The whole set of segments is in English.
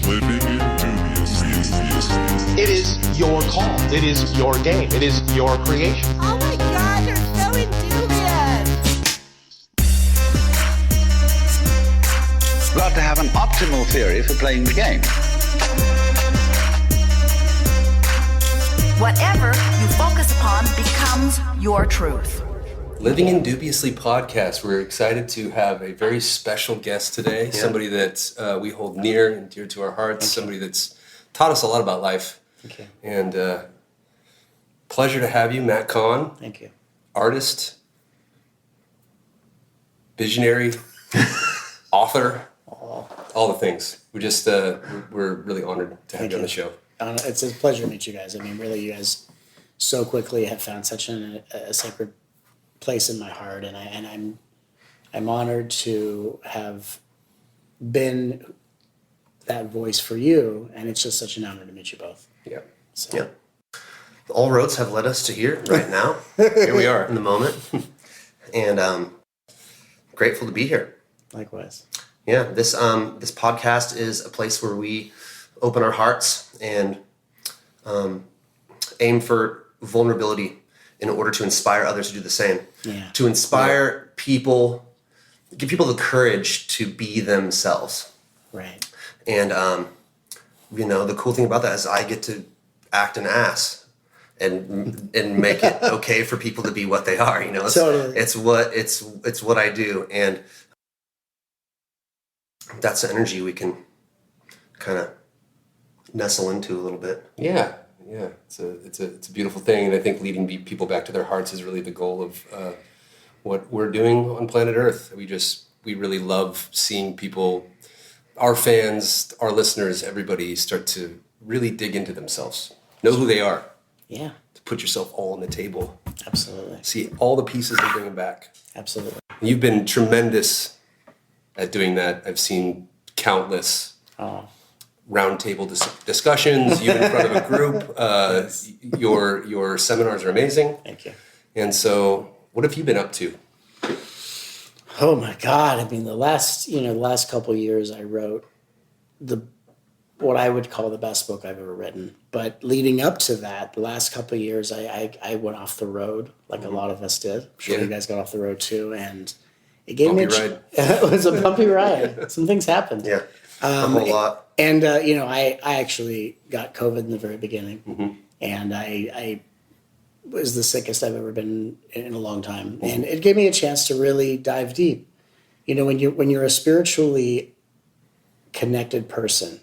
Living Indubiously. It is your call. It is your game. It is your creation. Oh my God, you're so Indubious! Got to have an optimal theory for playing the game. Whatever you focus upon becomes your truth. Living Indubiously podcast. We're excited to have a very special guest today. Somebody that we hold near and dear to our hearts. Somebody that's taught us a lot about life. And pleasure to have you, Matt Kahn. Thank you. Artist, visionary, author, all the things. We just we're really honored to have you on the show. It's a pleasure to meet you guys. I mean, really, you guys so quickly have found such a sacred place in my heart, and I'm honored to have been that voice for you, and it's just such an honor to meet you both. Yeah. So. Yeah. All roads have led us to here right now. Here we are in the moment, and grateful to be here. Likewise. Yeah, this podcast is a place where we open our hearts and aim for vulnerability in order to inspire others to do the same. Yeah. To inspire people, give people the courage to be themselves. Right. And the cool thing about that is I get to act an ass and make it okay for people to be what they are. Totally. It's what I do, and that's the energy we can kind of nestle into a little bit. Yeah. It's a beautiful thing, and I think leading people back to their hearts is really the goal of what we're doing on planet Earth. We really love seeing people, our fans, our listeners, everybody start to really dig into themselves, know who they are. Yeah. To put yourself all on the table. Absolutely. See all the pieces and bring them back. Absolutely. You've been tremendous at doing that. I've seen countless roundtable discussions, you in front of a group. Yes. Your seminars are amazing. Thank you. And so, what have you been up to? Oh my God! I mean, the last couple of years, I wrote what I would call the best book I've ever written. But leading up to that, the last couple of years, I went off the road like a lot of us did. I'm sure you guys got off the road too, and it gave me ride. It was a bumpy ride. Some things happened. Yeah, a whole lot. And I actually got COVID in the very beginning, and I was the sickest I've ever been in a long time, and it gave me a chance to really dive deep. When you're a spiritually connected person,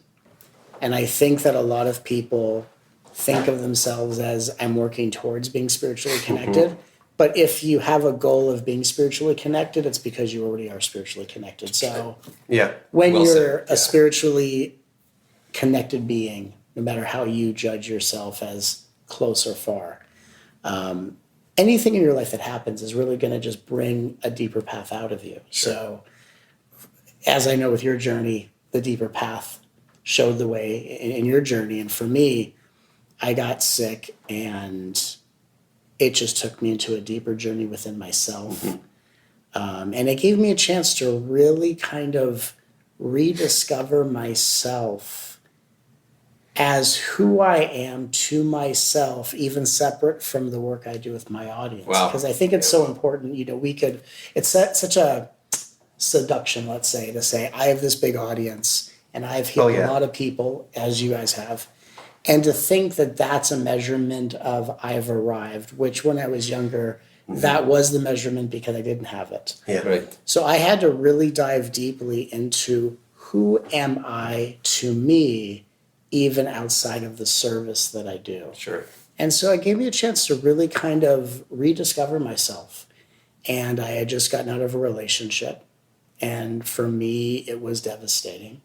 and I think that a lot of people think of themselves as I'm working towards being spiritually connected. But if you have a goal of being spiritually connected, it's because you already are spiritually connected. So when you're a spiritually connected being, no matter how you judge yourself as close or far, anything in your life that happens is really going to just bring a deeper path out of you. Sure. So as I know with your journey, the deeper path showed the way in your journey. And for me, I got sick, and it just took me into a deeper journey within myself. And it gave me a chance to really kind of rediscover myself as who I am to myself, even separate from the work I do with my audience. Wow. Because I think it's so important, it's such a seduction, let's say, to say, I have this big audience and I've healed a lot of people, as you guys have. And to think that that's a measurement of I've arrived, which when I was younger, that was the measurement because I didn't have it. Yeah. Right. So I had to really dive deeply into who am I to me, even outside of the service that I do. Sure. And so it gave me a chance to really kind of rediscover myself. And I had just gotten out of a relationship. And for me, it was devastating.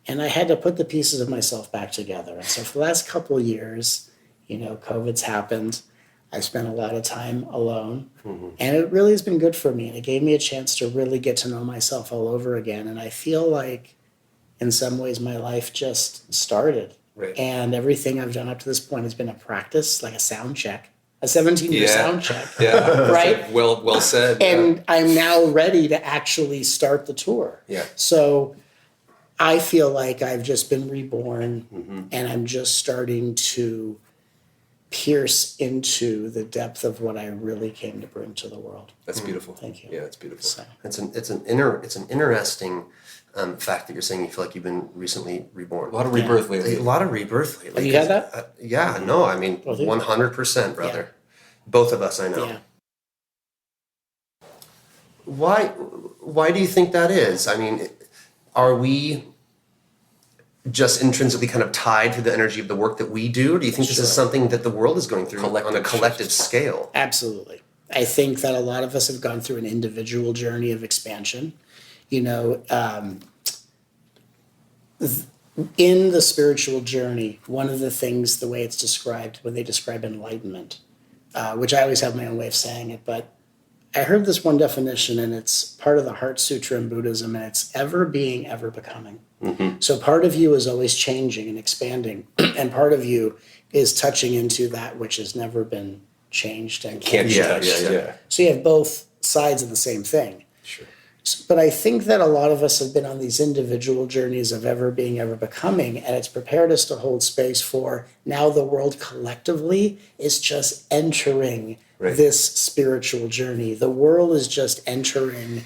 And I had to put the pieces of myself back together. And so for the last couple of years, COVID's happened. I spent a lot of time alone. And it really has been good for me. And it gave me a chance to really get to know myself all over again. And I feel like in some ways my life just started. Right. And everything I've done up to this point has been a practice, like a sound check. A 17-year sound check. Yeah. Right? Well said. And I'm now ready to actually start the tour. Yeah. So I feel like I've just been reborn and I'm just starting to pierce into the depth of what I really came to bring to the world. That's beautiful. Thank you. Yeah, it's beautiful. So, It's an interesting fact that you're saying you feel like you've been recently reborn. A lot of rebirth lately. A lot of rebirth lately. Have you had that? Yeah, no, I mean, Both of you? 100%, brother. Yeah. Both of us, I know. yeah. Why do you think that is? I mean, are we just intrinsically kind of tied to the energy of the work that we do? Or do you think this is something that the world is going through on a collective scale? Absolutely. I think that a lot of us have gone through an individual journey of expansion. You know, in the spiritual journey, one of the things, the way it's described, when they describe enlightenment, which I always have my own way of saying it, but I heard this one definition, and it's part of the Heart Sutra in Buddhism, and it's ever being, ever becoming. So part of you is always changing and expanding, and part of you is touching into that which has never been changed and Can't be Yeah, touched. yeah, yeah. So you have both sides of the same thing. Sure. But I think that a lot of us have been on these individual journeys of ever being, ever becoming, and it's prepared us to hold space for now the world collectively is just entering this spiritual journey. The world is just entering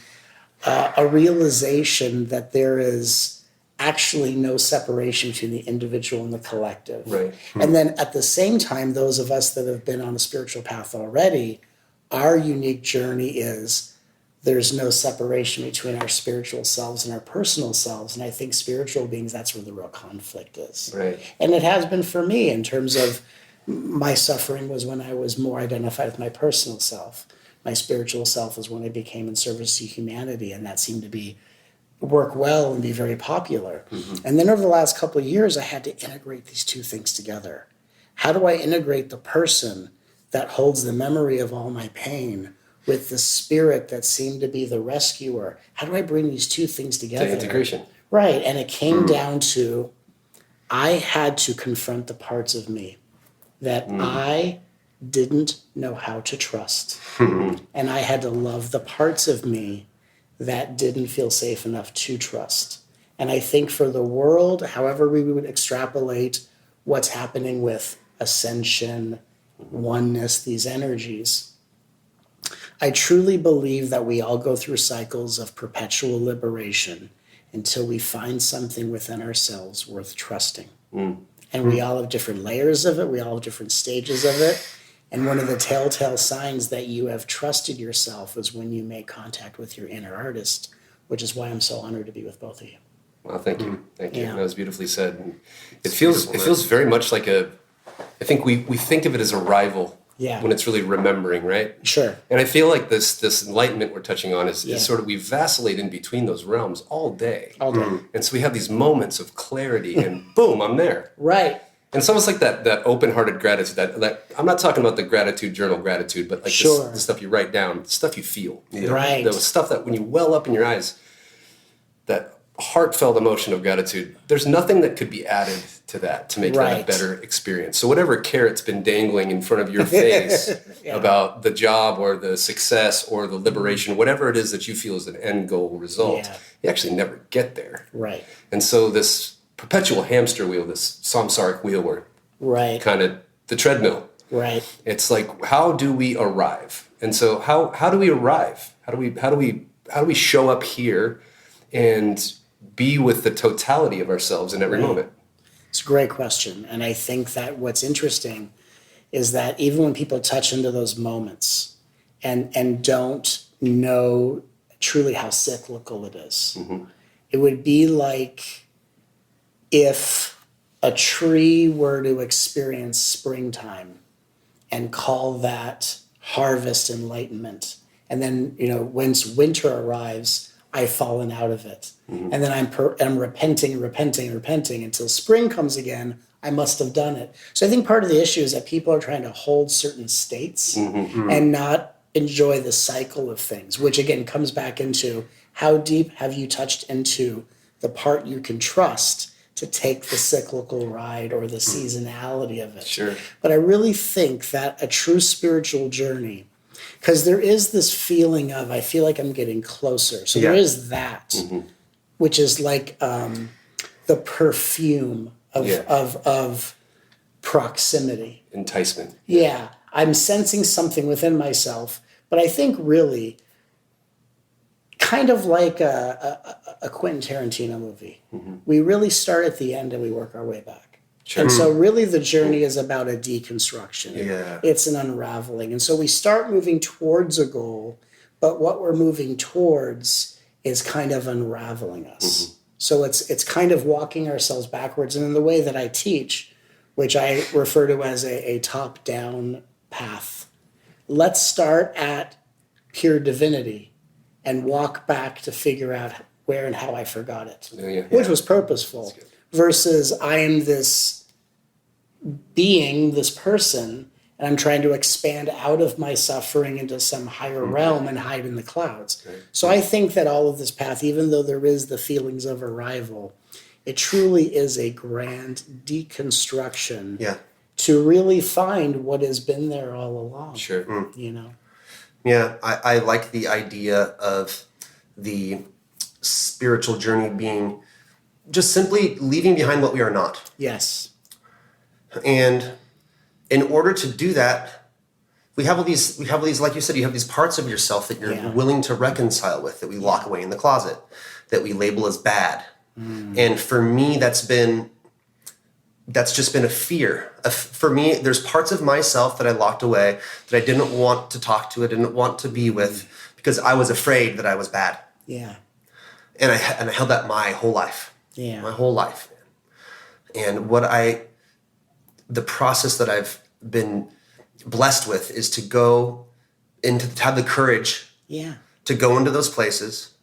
a realization that there is actually no separation between the individual and the collective. Right. And then at the same time, those of us that have been on a spiritual path already, our unique journey is there's no separation between our spiritual selves and our personal selves. And I think spiritual beings, that's where the real conflict is. Right. And it has been for me in terms of my suffering was when I was more identified with my personal self. My spiritual self was when I became in service to humanity, and that seemed to be work well and be very popular. And then over the last couple of years, I had to integrate these two things together. How do I integrate the person that holds the memory of all my pain with the spirit that seemed to be the rescuer? How do I bring these two things together? The integration. Right. And it came down to I had to confront the parts of me that I didn't know how to trust. And I had to love the parts of me that didn't feel safe enough to trust. And I think for the world, however we would extrapolate what's happening with ascension, oneness, these energies, I truly believe that we all go through cycles of perpetual liberation until we find something within ourselves worth trusting. And we all have different layers of it. We all have different stages of it. And one of the telltale signs that you have trusted yourself is when you make contact with your inner artist, which is why I'm so honored to be with both of you. Well, thank you. Thank you. Yeah. That was beautifully said. And it feels very much like I think we think of it as a rival Yeah. when it's really remembering, right? Sure. And I feel like this enlightenment we're touching on is Yeah. sort of, we vacillate in between those realms all day. All day. And so we have these moments of clarity and boom, I'm there. Right. And it's almost like that open-hearted gratitude, that I'm not talking about the gratitude journal gratitude, but like Sure. the stuff you write down, the stuff you feel. Right. The stuff that when you well up in your eyes, that heartfelt emotion of gratitude, there's nothing that could be added to that to make that a Right. better experience. So whatever carrot's been dangling in front of your face about the job or the success or the liberation, whatever it is that you feel is an end goal result, Yeah. you actually never get there. Right. And so this perpetual hamster wheel, this samsaric wheel, where Right. kind of the treadmill. Right. It's like, how do we arrive? And so how do we arrive? How do we show up here and be with the totality of ourselves in every moment? It's a great question. And I think that what's interesting is that even when people touch into those moments and don't know truly how cyclical it is, it would be like if a tree were to experience springtime and call that harvest enlightenment. And then, once winter arrives, I've fallen out of it. And then I'm repenting until spring comes again. I must have done it. So I think part of the issue is that people are trying to hold certain states and not enjoy the cycle of things, which again comes back into how deep have you touched into the part you can trust to take the cyclical ride or the seasonality of it. Sure. But I really think that a true spiritual journey, because there is this feeling of, I feel like I'm getting closer. So there is that, which is like the perfume of proximity. Enticement. Yeah, I'm sensing something within myself, but I think really kind of like a Quentin Tarantino movie. We really start at the end and we work our way back. Sure. And so really the journey is about a deconstruction. Yeah. It's an unraveling. And so we start moving towards a goal, but what we're moving towards is kind of unraveling us. So it's kind of walking ourselves backwards. And in the way that I teach, which I refer to as a top-down path, let's start at pure divinity and walk back to figure out where and how I forgot it, which was purposeful, versus I am this being, this person, and I'm trying to expand out of my suffering into some higher realm and hide in the clouds. So I think that all of this path, even though there is the feelings of arrival, it truly is a grand deconstruction to really find what has been there all along. Sure. You know? Yeah, I like the idea of the spiritual journey being just simply leaving behind what we are not. Yes. And in order to do that, we have all these, like you said, you have these parts of yourself that you're willing to reconcile with, that we lock away in the closet, that we label as bad. And for me, that's just been a fear. For me, there's parts of myself that I locked away that I didn't want to talk to, I didn't want to be with, because I was afraid that I was bad. Yeah. And I held that my whole life. Yeah. My whole life. And the process that I've been blessed with is to go into, to have the courage to go into those places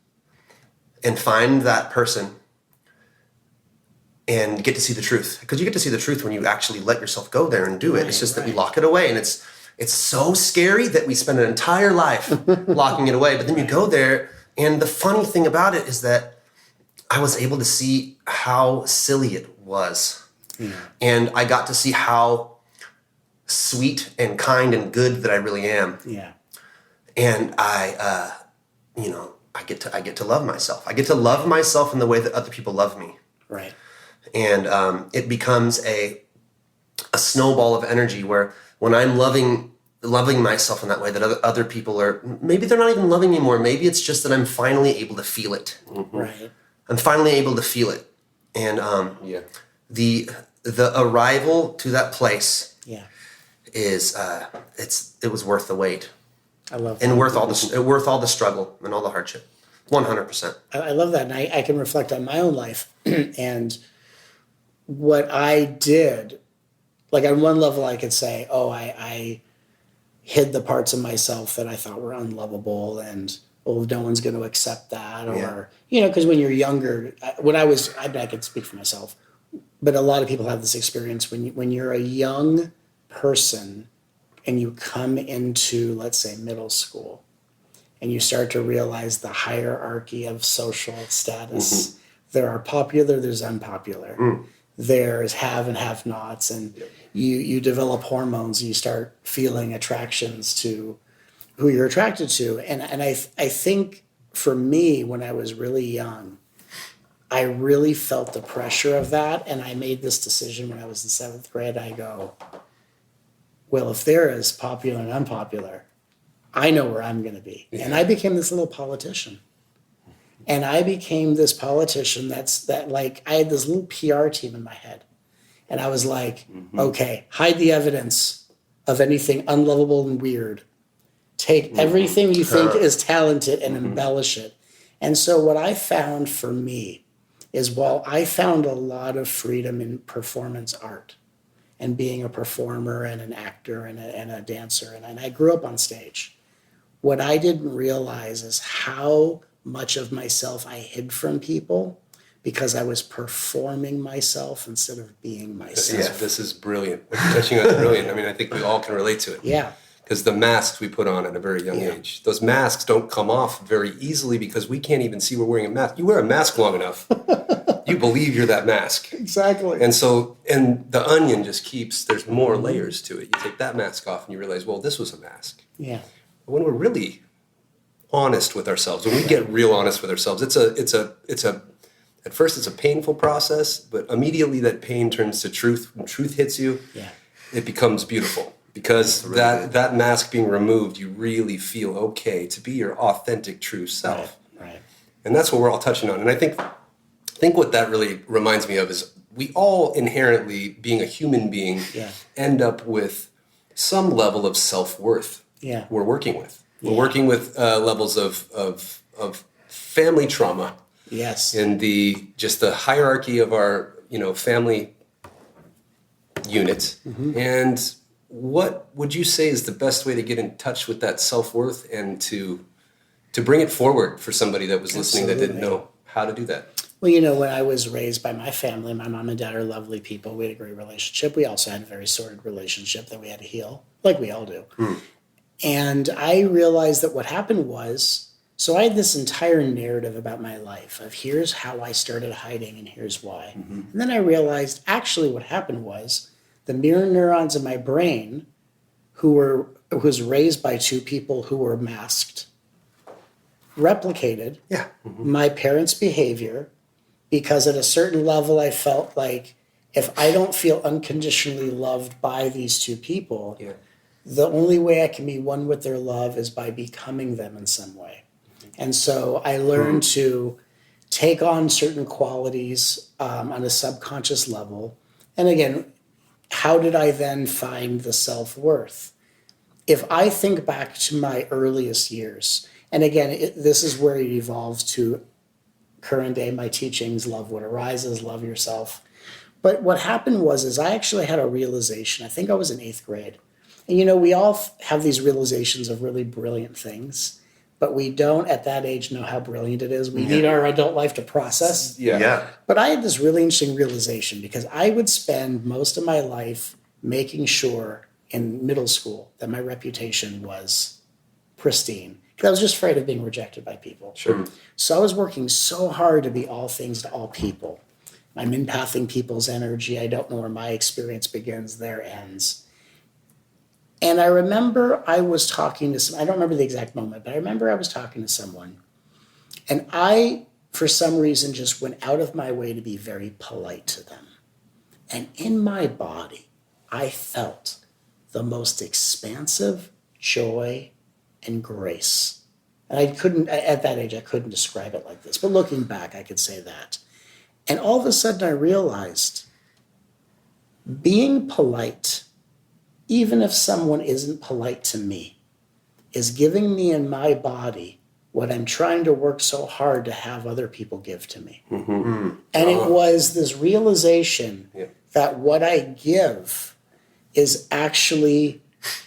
and find that person and get to see the truth. Because you get to see the truth when you actually let yourself go there and do it. It's just that we lock it away, and it's so scary that we spend an entire life locking it away. But then you go there, and the funny thing about it is that I was able to see how silly it was. And I got to see how sweet and kind and good that I really am. Yeah. And I get to love myself. I get to love myself in the way that other people love me. Right. And it becomes a snowball of energy where when I'm loving myself in that way, that other people are, maybe they're not even loving me more. Maybe it's just that I'm finally able to feel it. Right. I'm finally able to feel it. And the arrival to that place is it was worth the wait. I love that. And worth all the struggle and all the hardship. 100%. I love that. And I can reflect on my own life and what I did. Like on one level, I could say, I hid the parts of myself that I thought were unlovable, and no one's going to accept that, or because when you're younger, I could speak for myself, but a lot of people have this experience when you're a young person and you come into, let's say, middle school, and you start to realize the hierarchy of social status. There are popular, there's unpopular. There's have and have-nots, and you develop hormones, and you start feeling attractions to who you're attracted to. And I think for me, when I was really young, I really felt the pressure of that, and I made this decision when I was in 7th grade. I go, well, if there is popular and unpopular, I know where I'm going to be. And I became this little politician. And I became this politician I had this little PR team in my head. And I was like, okay, hide the evidence of anything unlovable and weird. Take everything you think is talented and embellish it. And so what I found for me is, while I found a lot of freedom in performance art and being a performer and an actor and a dancer, and I grew up on stage, what I didn't realize is how much of myself I hid from people because I was performing myself instead of being myself. Yeah, this is brilliant. What you're touching on is brilliant. I mean, I think we all can relate to it. Yeah. Because the masks we put on at a very young age, those masks don't come off very easily because we can't even see we're wearing a mask. You wear a mask long enough, you believe you're that mask. Exactly. And the onion just there's more layers to it. You take that mask off and you realize, well, this was a mask. Yeah. But when we're really honest with ourselves, when we get real honest with ourselves, it's At first, it's a painful process, but immediately that pain turns to truth. When truth hits you, it becomes beautiful. Because that mask being removed, you really feel okay to be your authentic, true self. Right. And that's what we're all touching on. And I think what that really reminds me of is we all inherently, being a human being, end up with some level of self-worth we're working with. We're working with levels of family trauma. Yes. In the hierarchy of our, family unit. And what would you say is the best way to get in touch with that self-worth and to bring it forward for somebody that was listening that didn't know how to do that? Well, when I was raised by my family, my mom and dad are lovely people. We had a great relationship. We also had a very sordid relationship that we had to heal, like we all do. And I realized that what happened was, so I had this entire narrative about my life of here's how I started hiding and here's why. And then I realized actually what happened was the mirror neurons in my brain who was raised by two people who were masked replicated my parents' behavior, because at a certain level I felt like if I don't feel unconditionally loved by these two people, the only way I can be one with their love is by becoming them in some way. And so I learned to take on certain qualities on a subconscious level. And again, how did I then find the self-worth? If I think back to my earliest years, and again, this is where it evolves to current day, my teachings, love what arises, love yourself. But what happened was I actually had a realization. I think I was in 8th grade. And we all have these realizations of really brilliant things, but we don't at that age know how brilliant it is. We need our adult life to process. But I had this really interesting realization because I would spend most of my life making sure in middle school that my reputation was pristine. Because I was just afraid of being rejected by people. So I was working so hard to be all things to all people. I'm empathing people's energy. I don't know where my experience begins, their ends. And I remember I was talking to I don't remember the exact moment, but I remember I was talking to someone. And I, for some reason, just went out of my way to be very polite to them. And in my body, I felt the most expansive joy and grace. And at that age, I couldn't describe it like this. But looking back, I could say that. And all of a sudden, I realized being polite, even if someone isn't polite to me, is giving me in my body what I'm trying to work so hard to have other people give to me. And it was this realization that what I give is actually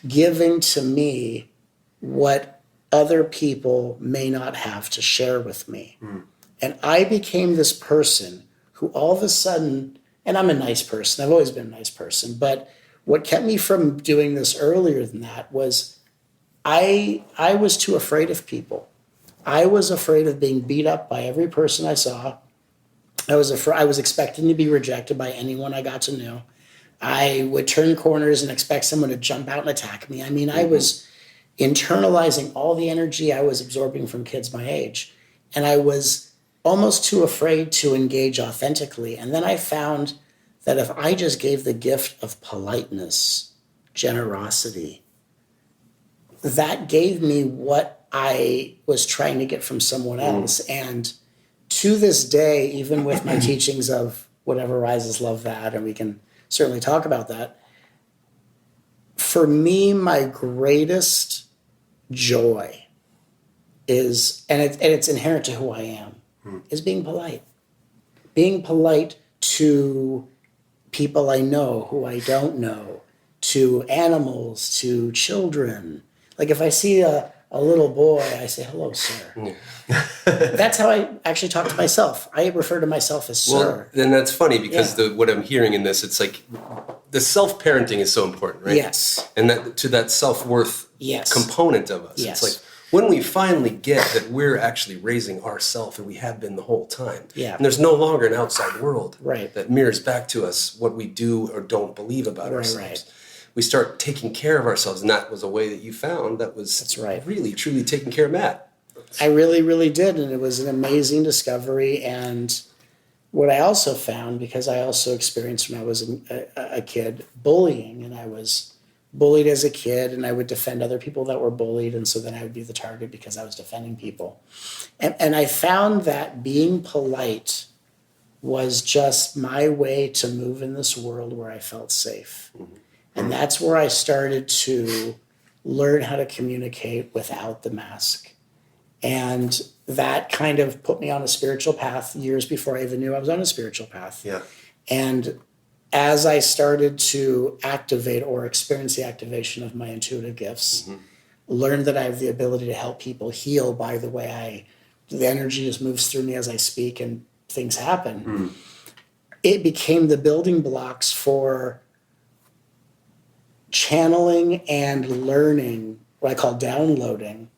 giving to me what other people may not have to share with me. And I became this person who all of a sudden, and I'm a nice person, I've always been a nice person, but what kept me from doing this earlier than that was I was too afraid of people. I was afraid of being beat up by every person I saw. I was expecting to be rejected by anyone I got to know. I would turn corners and expect someone to jump out and attack me. I mean, I was internalizing all the energy I was absorbing from kids my age. And I was almost too afraid to engage authentically. And then I found that if I just gave the gift of politeness, generosity, that gave me what I was trying to get from someone else. And to this day, even with my teachings of whatever rises, love that, and we can certainly talk about that, for me, my greatest joy is, and it's inherent to who I am, is being polite. Being polite to people I know, who I don't know, to animals, to children. Like if I see a little boy, I say, hello, sir. That's how I actually talk to myself. I refer to myself as sir. Well, then that's funny because what I'm hearing in this, it's like the self-parenting is so important, right? Yes. And that to that self-worth component of us. Yes. It's like when we finally get that we're actually raising ourselves, and we have been the whole time. Yeah. And there's no longer an outside world Right. that mirrors back to us what we do or don't believe about ourselves. Right. We start taking care of ourselves, and that was a way that you found that was That's right. really, truly taking care of Matt. I really, really did. And it was an amazing discovery. And what I also found, because I also experienced when I was a kid bullying, and I was bullied as a kid, and I would defend other people that were bullied, and so then I would be the target because I was defending people. And I found that being polite was just my way to move in this world where I felt safe. And that's where I started to learn how to communicate without the mask. And that kind of put me on a spiritual path years before I even knew I was on a spiritual path. Yeah. And as I started to activate or experience the activation of my intuitive gifts, learned that I have the ability to help people heal by the way the energy just moves through me as I speak and things happen. It became the building blocks for channeling and learning, what I call downloading,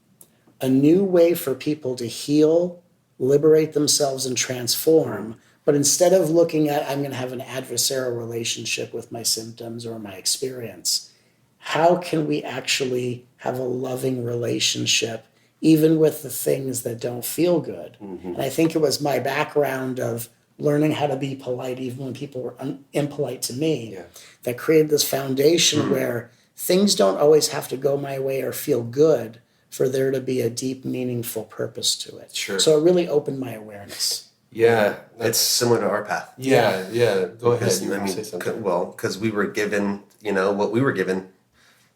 a new way for people to heal, liberate themselves, and transform. But instead of looking at, I'm going to have an adversarial relationship with my symptoms or my experience, how can we actually have a loving relationship, even with the things that don't feel good? And I think it was my background of learning how to be polite, even when people were impolite to me, that created this foundation where things don't always have to go my way or feel good for there to be a deep, meaningful purpose to it. Sure. So it really opened my awareness. Yeah, It's similar to our path. yeah. Go ahead. Because, You I want to say mean, something? because we were given, what we were given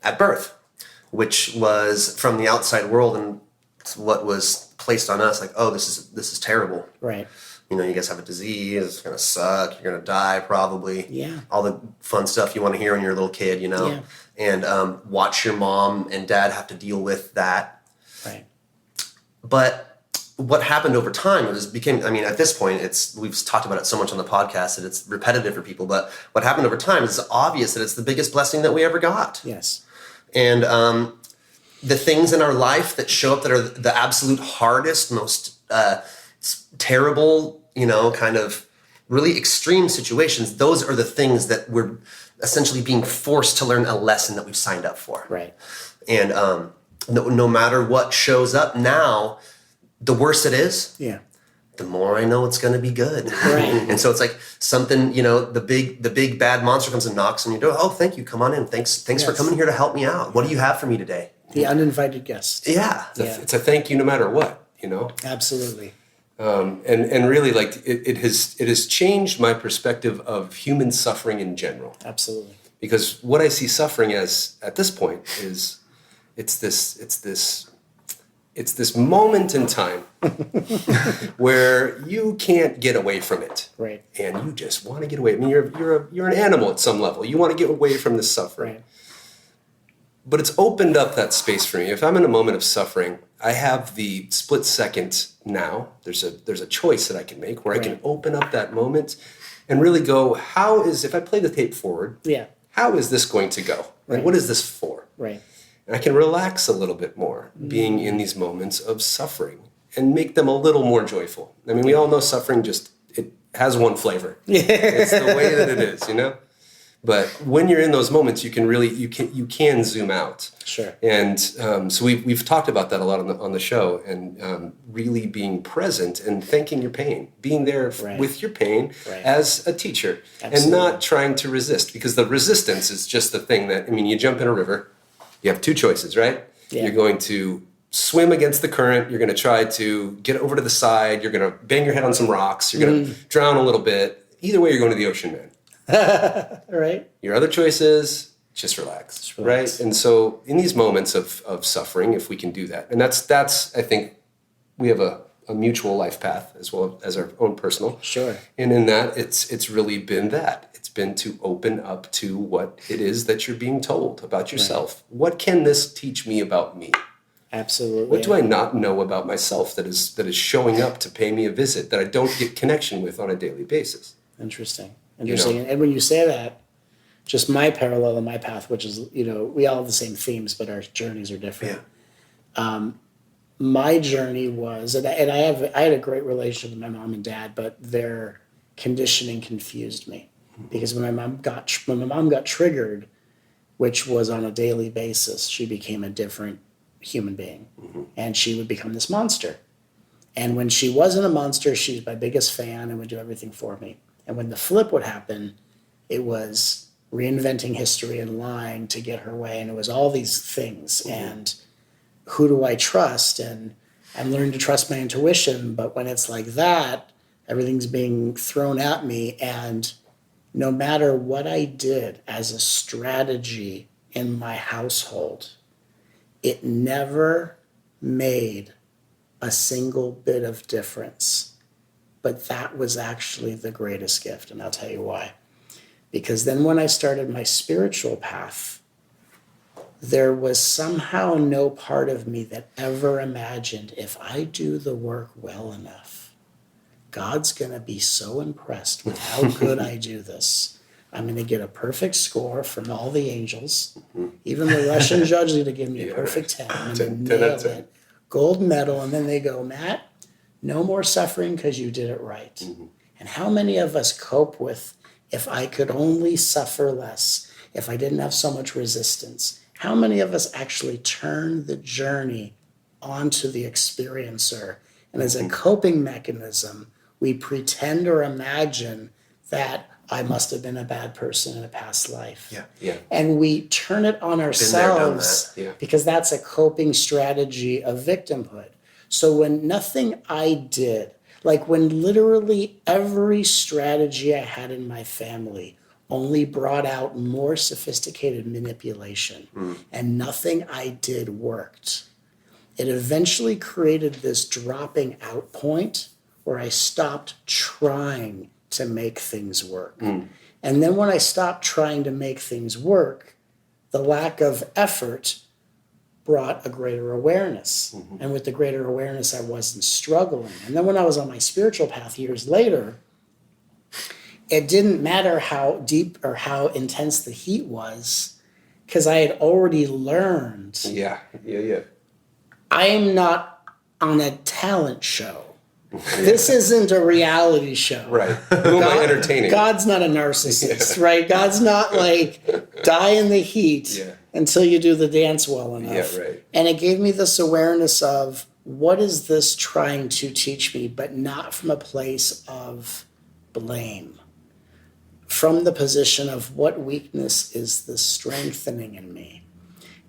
at birth, which was from the outside world, and what was placed on us, like, oh, this is terrible. Right. You guys have a disease, it's gonna suck, you're gonna die probably. Yeah. All the fun stuff you want to hear when you're a little kid, Yeah. And watch your mom and dad have to deal with that. Right. But what happened over time at this point, we've talked about it so much on the podcast that it's repetitive for people, but what happened over time is obvious that it's the biggest blessing that we ever got. Yes. And the things in our life that show up that are the absolute hardest, most terrible, kind of really extreme situations, those are the things that we're essentially being forced to learn a lesson that we've signed up for. Right. And no matter what shows up now, the worse it is, the more I know it's going to be good. Right. And so it's like something, the big bad monster comes and knocks on your door. Oh, thank you. Come on in. Thanks for coming here to help me out. What do you have for me today? The uninvited guest. Yeah. It's a thank you no matter what, Absolutely. And really, like it has changed my perspective of human suffering in general. Absolutely. Because what I see suffering as at this point is it's this moment in time where you can't get away from it. Right. And you just want to get away. I mean, you're an animal at some level. You want to get away from this suffering. Right. But it's opened up that space for me. If I'm in a moment of suffering, I have the split second now. There's a choice that I can make where I can open up that moment and really go, if I play the tape forward, how is this going to go? And what is this for? Right. And I can relax a little bit more being in these moments of suffering and make them a little more joyful. I mean, we all know suffering it has one flavor. It's the way that it is, But when you're in those moments, you can zoom out. Sure. And so we've talked about that a lot on the show, and really being present and thanking your pain, being there with your pain as a teacher, and not trying to resist, because the resistance is just the thing that, you jump in a river, you have two choices, right? Yeah. You're going to swim against the current. You're going to try to get over to the side. You're going to bang your head on some rocks. You're going to drown a little bit. Either way, you're going to the ocean, man. Right. Your other choice is just relax, right? And so in these moments of suffering, if we can do that, and that's I think we have a mutual life path as well as our own personal. Sure. And in that, it's really been that. It's been to open up to what it is that you're being told about yourself. Right. What can this teach me about me? Absolutely. What do I not know about myself that is showing up to pay me a visit that I don't get connection with on a daily basis? Interesting. And when you say that, just my parallel and my path, which is, we all have the same themes, but our journeys are different. Yeah. My journey was, and I had a great relationship with my mom and dad, but their conditioning confused me, because when my mom got triggered, which was on a daily basis, she became a different human being, and she would become this monster. And when she wasn't a monster, she's my biggest fan and would do everything for me. And when the flip would happen, it was reinventing history and lying to get her way. And it was all these things. And who do I trust? And I'm learning to trust my intuition. But when it's like that, everything's being thrown at me. And no matter what I did as a strategy in my household, it never made a single bit of difference. But that was actually the greatest gift. And I'll tell you why. Because then when I started my spiritual path, there was somehow no part of me that ever imagined if I do the work well enough, God's going to be so impressed with how good I do this. I'm going to get a perfect score from all the angels. Even the Russian judge is going to give me a perfect 10. I'm going to nail it. Gold medal. And then they go, Matt, no more suffering because you did it right. And how many of us cope with, if I could only suffer less, if I didn't have so much resistance? How many of us actually turn the journey onto the experiencer? And as a coping mechanism, we pretend or imagine that I must have been a bad person in a past life. Yeah. And we turn it on ourselves Been there, done that. because that's a coping strategy of victimhood. So when nothing I did, like when literally every strategy I had in my family only brought out more sophisticated manipulation and nothing I did worked, it eventually created this dropping out point where I stopped trying to make things work. And then when I stopped trying to make things work, the lack of effort brought a greater awareness. And with the greater awareness, I wasn't struggling. And then when I was on my spiritual path years later, it didn't matter how deep or how intense the heat was, because I had already learned. Yeah. I am not on a talent show. This isn't a reality show. Right. Who am I entertaining? God's not a narcissist, right? God's not like die in the heat until you do the dance well enough. Yeah, right. And it gave me this awareness of what is this trying to teach me, but not from a place of blame. From the position of what weakness is this strengthening in me.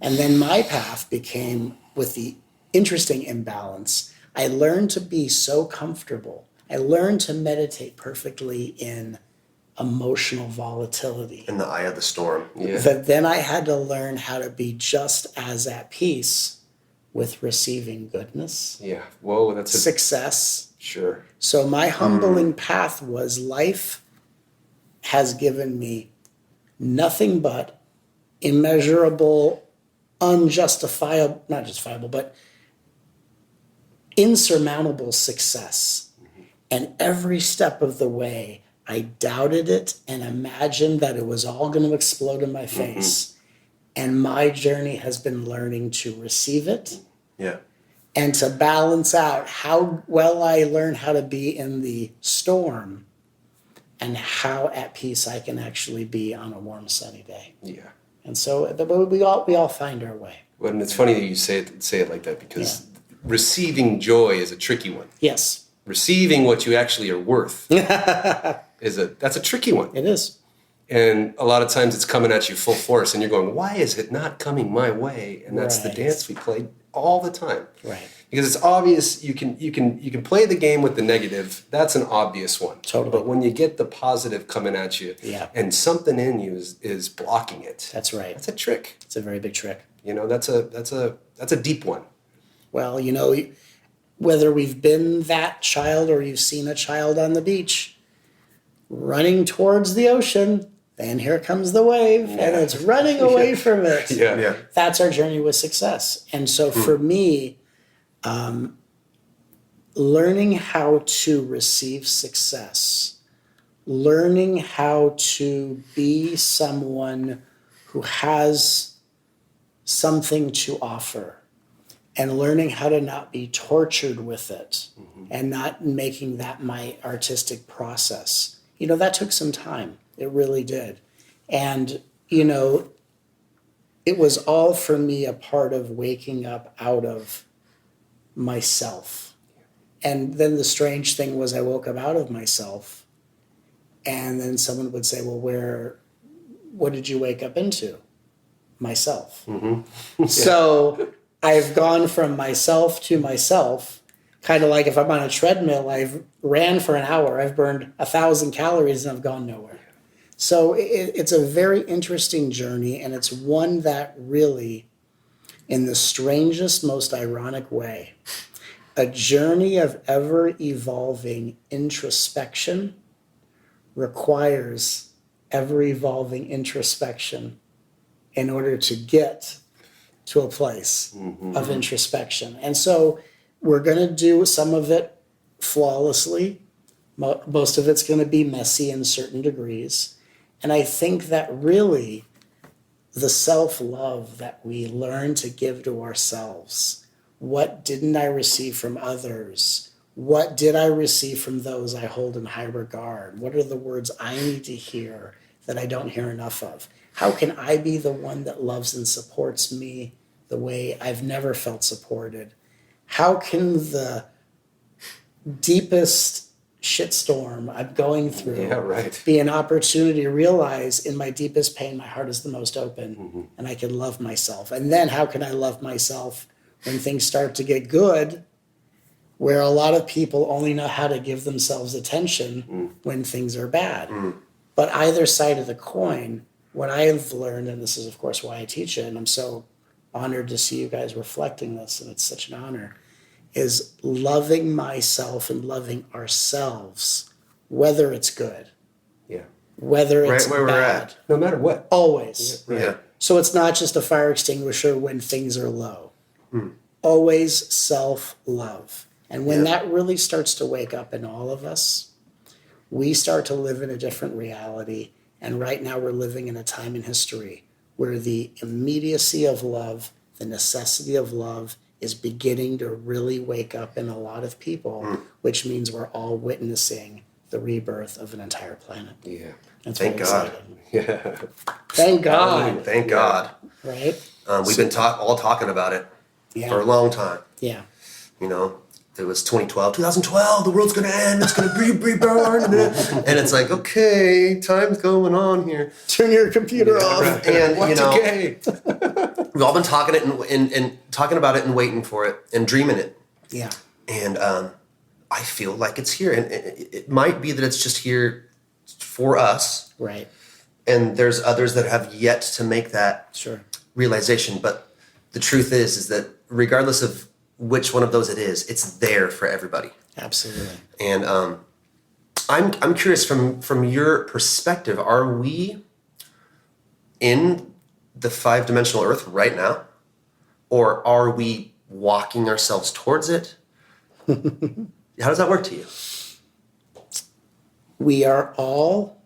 And then my path became with the interesting imbalance. I learned to be so comfortable. I learned to meditate perfectly in emotional volatility. In the eye of the storm. That then I had to learn how to be just as at peace with receiving goodness. Yeah. Whoa, that's success. Sure. So my humbling path was life has given me nothing but immeasurable, unjustifiable, not justifiable, but insurmountable success. And every step of the way, I doubted it and imagined that it was all going to explode in my face. And my journey has been learning to receive it. Yeah. And to balance out how well I learn how to be in the storm and how at peace I can actually be on a warm, sunny day. Yeah. And so we all find our way. Well, and it's funny that you say it like that, because receiving joy is a tricky one. Yes. Receiving what you actually are worth that's a tricky one. It is. And a lot of times it's coming at you full force and you're going, why is it not coming my way? And that's the dance we play all the time. Right. Because it's obvious you can play the game with the negative. That's an obvious one. Totally. But when you get the positive coming at you and something in you is blocking it. That's right. That's a trick. It's a very big trick. You know, that's a deep one. Well, you know, whether we've been that child or you've seen a child on the beach running towards the ocean, and here comes the wave, and it's running away from it. Yeah. That's our journey with success. And so for me, learning how to receive success, learning how to be someone who has something to offer, and learning how to not be tortured with it and not making that my artistic process. You know, that took some time. It really did. And, you know, it was all for me a part of waking up out of myself And then the strange thing was I woke up out of myself, and then someone would say, well, what did you wake up into? Myself. So I've gone from myself to myself, kind of like if I'm on a treadmill, I've ran for an hour, I've burned 1,000 calories and I've gone nowhere. So it's a very interesting journey, and it's one that really, in the strangest, most ironic way, a journey of ever evolving introspection requires ever evolving introspection in order to get to a place of introspection. And so we're going to do some of it flawlessly. Most of it's going to be messy in certain degrees. And I think that really the self-love that we learn to give to ourselves, what didn't I receive from others? What did I receive from those I hold in high regard? What are the words I need to hear that I don't hear enough of? How can I be the one that loves and supports me the way I've never felt supported? How can the deepest shitstorm I'm going through be an opportunity to realize in my deepest pain, my heart is the most open and I can love myself? And then how can I love myself when things start to get good, where a lot of people only know how to give themselves attention when things are bad? But either side of the coin, what I've learned, and this is of course why I teach it, and I'm so honored to see you guys reflecting this, and it's such an honor, is loving myself and loving ourselves, whether it's good, whether it's right where bad, we're at, No matter what. always. Yeah. So it's not just a fire extinguisher when things are low. Always self-love. And when that really starts to wake up in all of us, we start to live in a different reality. And right now we're living in a time in history where the immediacy of love, the necessity of love is beginning to really wake up in a lot of people, which means we're all witnessing the rebirth of an entire planet. Yeah. That's Thank really God. exciting. Yeah. Thank God. Thank God. Right? We've been all talking about it for a long time. Yeah. You know, it was 2012, the world's going to end, it's going to be reborn. And it's like, okay, time's going on here. Turn your computer off. And, you know, Y2K. we've all been talking it and talking about it and waiting for it and dreaming it. Yeah. And I feel like it's here. And it might be that it's just here for us. Right. And there's others that have yet to make that Sure. realization. But the truth is that regardless of which one of those it is, it's there for everybody. Absolutely. And I'm curious from your perspective, are we in the 5-dimensional earth right now? Or are we walking ourselves towards it? How does that work to you? We are all,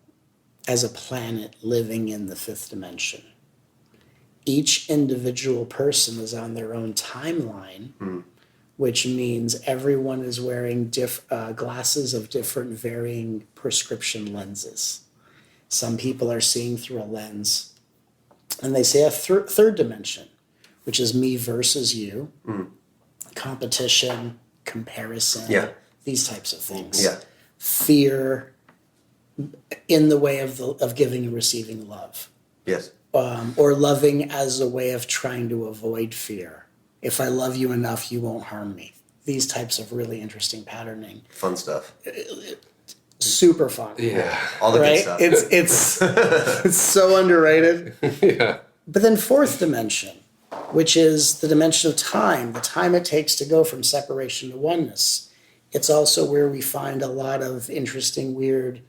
as a planet, living in the 5th dimension. Each individual person is on their own timeline, which means everyone is wearing glasses of different varying prescription lenses. Some people are seeing through a lens, and they say a third dimension, which is me versus you, competition, comparison, these types of things. Fear in the way of giving and receiving love. Yes. Or loving as a way of trying to avoid fear. If I love you enough, you won't harm me. These types of really interesting patterning. Fun stuff. Super fun. Yeah. All the Right? good stuff. It's so underrated. Yeah. But then 4th dimension, which is the dimension of time, the time it takes to go from separation to oneness. It's also where we find a lot of interesting, weird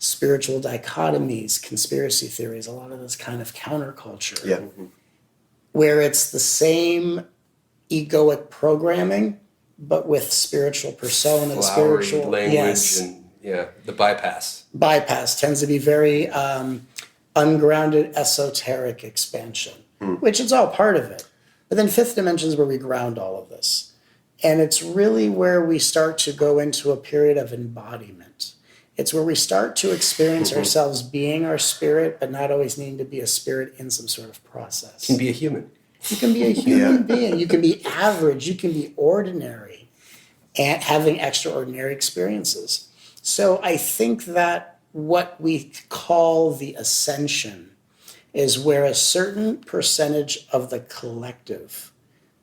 spiritual dichotomies, conspiracy theories, a lot of this kind of counterculture. Yeah. Where it's the same egoic programming, but with spiritual persona and Flowery spiritual language and the bypass. bypass tends to be very ungrounded, esoteric expansion, which is all part of it. But then 5th dimension is where we ground all of this. And it's really where we start to go into a period of embodiment. It's where we start to experience ourselves being our spirit, but not always needing to be a spirit in some sort of process. You can be a human. You can be a human being. You can be average. You can be ordinary. and having extraordinary experiences. So I think that what we call the ascension is where a certain percentage of the collective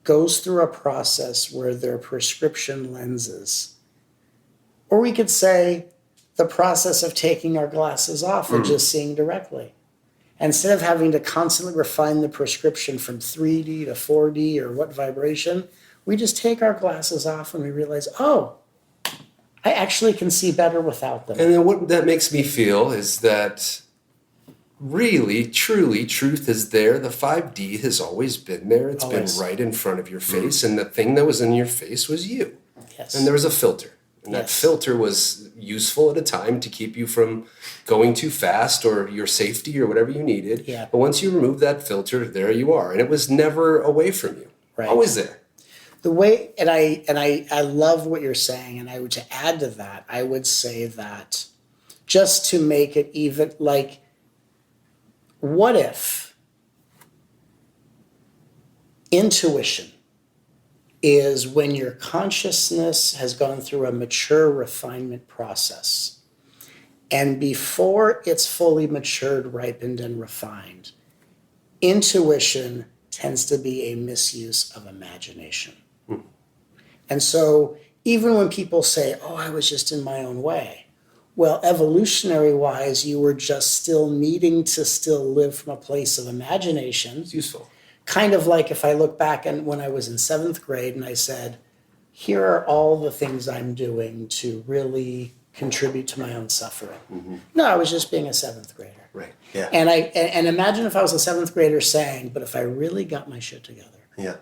goes through a process where their prescription lenses, or we could say the process of taking our glasses off and just seeing directly. Instead of having to constantly refine the prescription from 3D to 4D or what vibration, we just take our glasses off and we realize, oh, I actually can see better without them. And then what that makes me feel is that really, truly, truth is there. The 5D has always been there. It's been right in front of your face. And the thing that was in your face was you. Yes. And there was a filter. And that filter was useful at a time to keep you from going too fast or your safety or whatever you needed. Yeah. But once you remove that filter, there you are. And it was never away from you. Right. Always there. The way, and I love what you're saying, and I would, to add to that, I would say that just to make it even, like, what if intuition is when your consciousness has gone through a mature refinement process, and before it's fully matured, ripened, and refined, intuition tends to be a misuse of imagination. And so even when people say, oh, I was just in my own way, well, evolutionary wise, you were just still needing to still live from a place of imagination. It's useful. Kind of like if I look back and when I was in 7th grade and I said, here are all the things I'm doing to really contribute to my own suffering. Mm-hmm. No, I was just being a 7th grader. Right. Yeah. And imagine if I was a 7th grader saying, but if I really got my shit together, Yeah.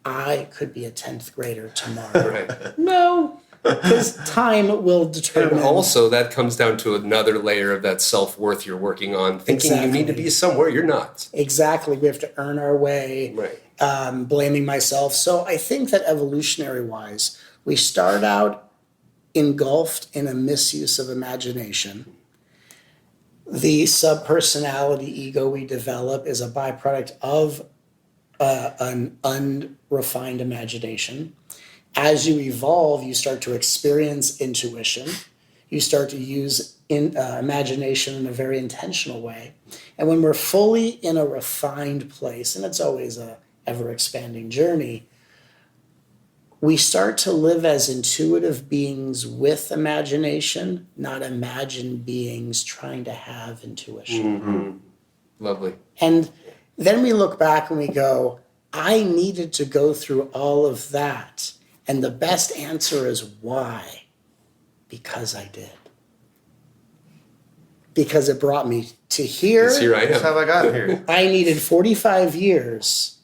I could be a 10th grader tomorrow. Right. No, because time will determine. And also, that comes down to another layer of that self-worth you're working on, thinking you need to be somewhere you're not. Exactly. We have to earn our way, Right. Blaming myself. So I think that evolutionary-wise, we start out engulfed in a misuse of imagination. The subpersonality ego we develop is a byproduct of an unrefined imagination. As you evolve, you start to experience intuition. You start to use imagination in a very intentional way. And when we're fully in a refined place, and it's always a ever-expanding journey, we start to live as intuitive beings with imagination, not imagined beings trying to have intuition. Mm-hmm. Lovely. And then we look back and we go, I needed to go through all of that. And the best answer is why? Because I did. Because it brought me to here. Yes, here I That's how am. I got here. I needed 45 years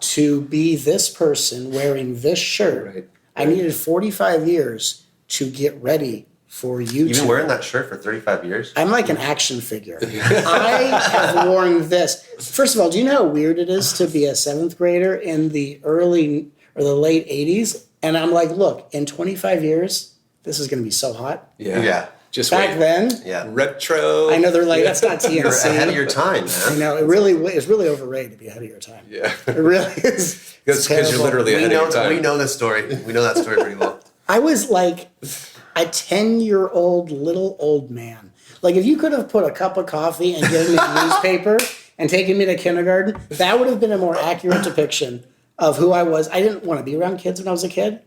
to be this person wearing this shirt. Right. I needed 45 years to get ready for you. You've been wearing that shirt for 35 years? I'm like an action figure. I have worn this. First of all, do you know how weird it is to be a 7th grader in the early or the late 80s? And I'm like, look, in 25 years, this is going to be so hot. Yeah. Yeah. Just Back wait. then, Yeah. Retro. I know they're like, that's not TNC. You're ahead of your time, I man. know, it's really overrated to be ahead of your time. Yeah. It really is. Because you're terrible. literally ahead of your time. We know this story. We know that story pretty well. I was like a 10-year-old little old man. Like if you could have put a cup of coffee and given me a newspaper and taken me to kindergarten, that would have been a more accurate depiction of who I was. I didn't want to be around kids when I was a kid.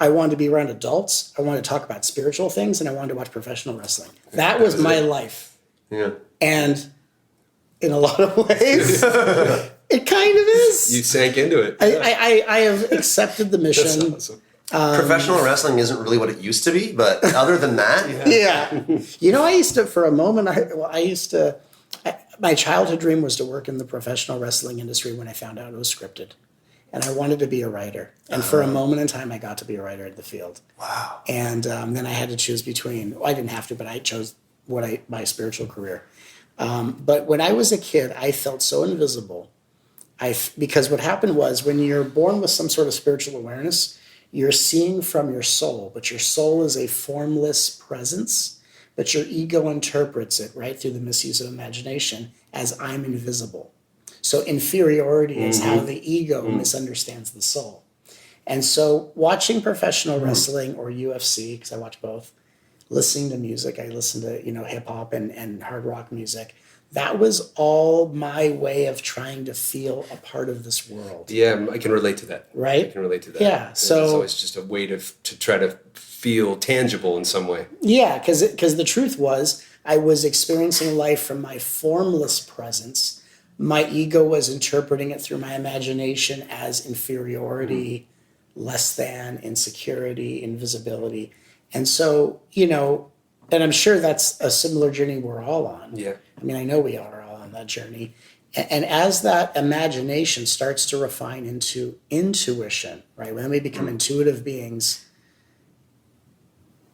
I wanted to be around adults. I wanted to talk about spiritual things, and I wanted to watch professional wrestling. That was my life. Yeah. And in a lot of ways, it kind of is. You sank into it. I have accepted the mission. That's awesome. Professional wrestling isn't really what it used to be, but other than that, Yeah. You know, I used to, for a moment, my childhood dream was to work in the professional wrestling industry when I found out it was scripted. And I wanted to be a writer. And for a moment in time, I got to be a writer in the field. Wow. And then I had to choose between, well, I didn't have to, but I chose my spiritual career. But when I was a kid, I felt so invisible. Because what happened was when you're born with some sort of spiritual awareness, you're seeing from your soul, but your soul is a formless presence, but your ego interprets it, right, through the misuse of imagination as I'm invisible. So inferiority is how the ego misunderstands the soul. And so watching professional wrestling or UFC, because I watch both, listening to music, I listen to, hip hop and hard rock music. That was all my way of trying to feel a part of this world. Yeah, I can relate to that. Right? I can relate to that. Yeah. So it's always just a way to try to feel tangible in some way. Yeah, because the truth was, I was experiencing life from my formless presence. My ego was interpreting it through my imagination as inferiority, less than, insecurity, invisibility. And so, and I'm sure that's a similar journey we're all on. Yeah. I mean, I know we are all on that journey. And as that imagination starts to refine into intuition, right? When we become intuitive beings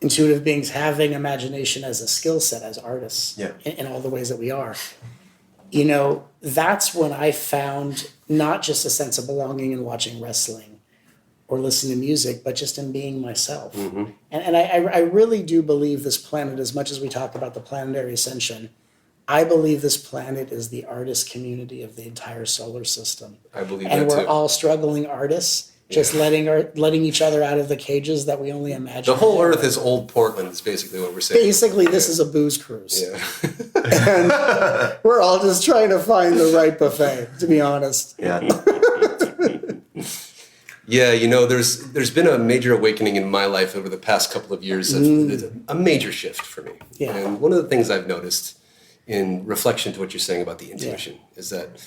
having imagination as a skill set, as artists, in all the ways that we are, that's when I found not just a sense of belonging in watching wrestling or listening to music, but just in being myself. And I really do believe this planet, as much as we talk about the planetary ascension, I believe this planet is the artist community of the entire solar system. I believe and that too. we're all struggling artists, just letting each other out of the cages that we only imagine. The whole Earth is old Portland, is basically what we're saying. Basically, this is a booze cruise. Yeah. And we're all just trying to find the right buffet, to be honest. Yeah. Yeah, there's been a major awakening in my life over the past couple of years. A major shift for me. Yeah. And one of the things I've noticed in reflection to what you're saying about the intuition is that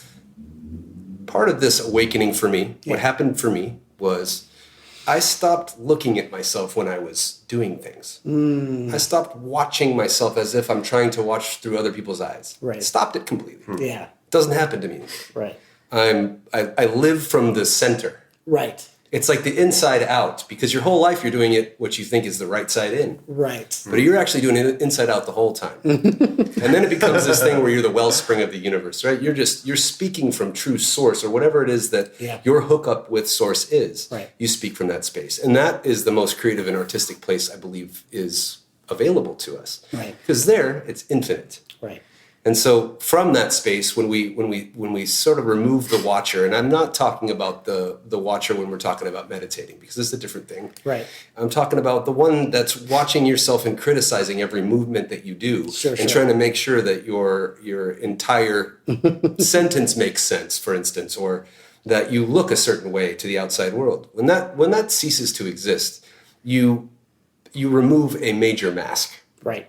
part of this awakening for me, what happened for me was I stopped looking at myself when I was doing things. I stopped watching myself as if I'm trying to watch through other people's eyes. Right. Stopped it completely. Yeah. It doesn't happen to me anymore. Right. I live from the center. Right. It's like the inside out, because your whole life you're doing it what you think is the right side in. Right. But you're actually doing it inside out the whole time. And then it becomes this thing where you're the wellspring of the universe, right? You're speaking from true source, or whatever it is that your hookup with source is. Right. You speak from that space. And that is the most creative and artistic place I believe is available to us. Right. Because there it's infinite. Right. And so from that space, when we sort of remove the watcher, and I'm not talking about the watcher when we're talking about meditating, because this is a different thing. Right. I'm talking about the one that's watching yourself and criticizing every movement that you do, and trying to make sure that your entire sentence makes sense, for instance, or that you look a certain way to the outside world. When that ceases to exist, you remove a major mask. Right.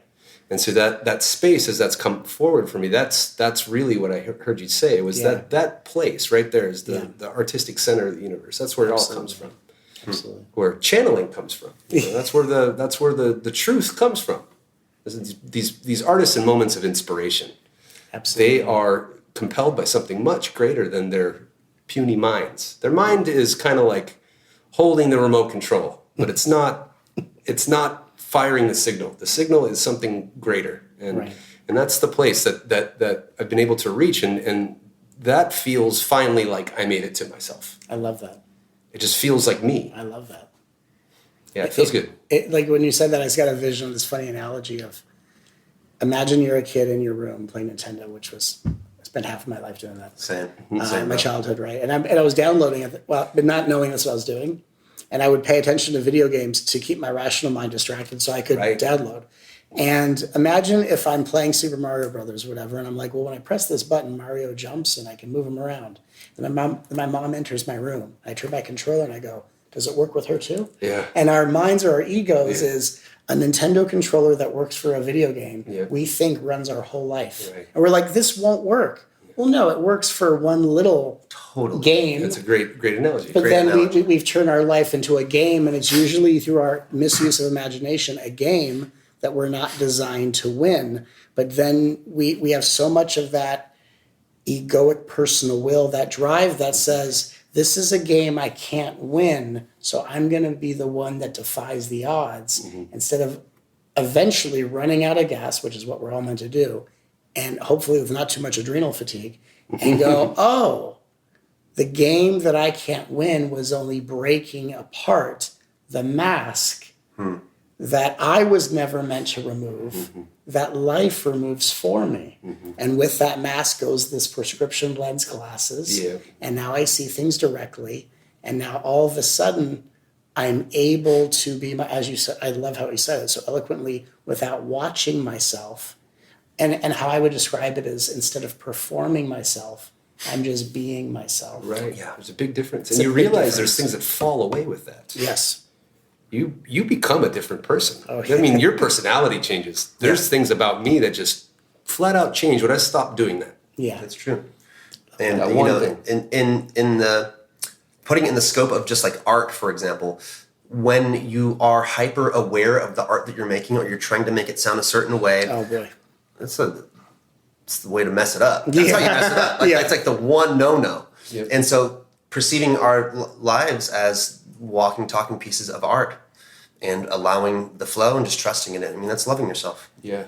And so that space, as that's come forward for me, that's really what I heard you say. It was that place right there is the artistic center of the universe. That's where it all comes from. Absolutely. Where channeling comes from. That's where the truth comes from. These artists in moments of inspiration. Absolutely. They are compelled by something much greater than their puny minds. Their mind is kind of like holding the remote control, but it's not firing the signal. The signal is something greater. And that's the place that I've been able to reach. And that feels finally like I made it to myself. I love that. It just feels like me. I love that. Yeah, it feels good. Like when you said that, I just got a vision of this funny analogy of, imagine you're a kid in your room playing Nintendo, which was, I spent half of my life doing that. Same. My childhood, right? And I was downloading it, but not knowing that's what I was doing. And I would pay attention to video games to keep my rational mind distracted so I could download. And imagine if I'm playing Super Mario Brothers or whatever, and I'm like, well, when I press this button, Mario jumps and I can move him around. And my mom enters my room. I turn my controller and I go, does it work with her too? Yeah. And our minds or our egos is a Nintendo controller that works for a video game we think runs our whole life. Right. And we're like, this won't work. Well, no, it works for one little game. That's a great analogy. But then we've turned our life into a game, and it's usually through our misuse of imagination, a game that we're not designed to win. But then we have so much of that egoic personal will, that drive that says, this is a game I can't win, so I'm going to be the one that defies the odds, instead of eventually running out of gas, which is what we're all meant to do, and hopefully with not too much adrenal fatigue, and go, oh, the game that I can't win was only breaking apart the mask that I was never meant to remove, that life removes for me. And with that mask goes this prescription lens glasses, and now I see things directly, And now all of a sudden, I'm able to be as you said, I love how he said it so eloquently, without watching myself. And how I would describe it is instead of performing myself, I'm just being myself. Right. Yeah. There's a big difference. It's And a you big realize difference. there's things that fall away with that. Yes. You become a different person. Oh, I mean, your personality changes. There's things about me that just flat out change when I stop doing that. Yeah. That's true. And That you one know, thing. in the putting it in the scope of just like art, for example, when you are hyper aware of the art that you're making, or you're trying to make it sound a certain way, Oh boy. it's the way to mess it up. That's how you mess it up. Like, Yeah. It's like the one no. Yep. And so perceiving our lives as walking, talking pieces of art and allowing the flow and just trusting in it. I mean, that's loving yourself. Yeah.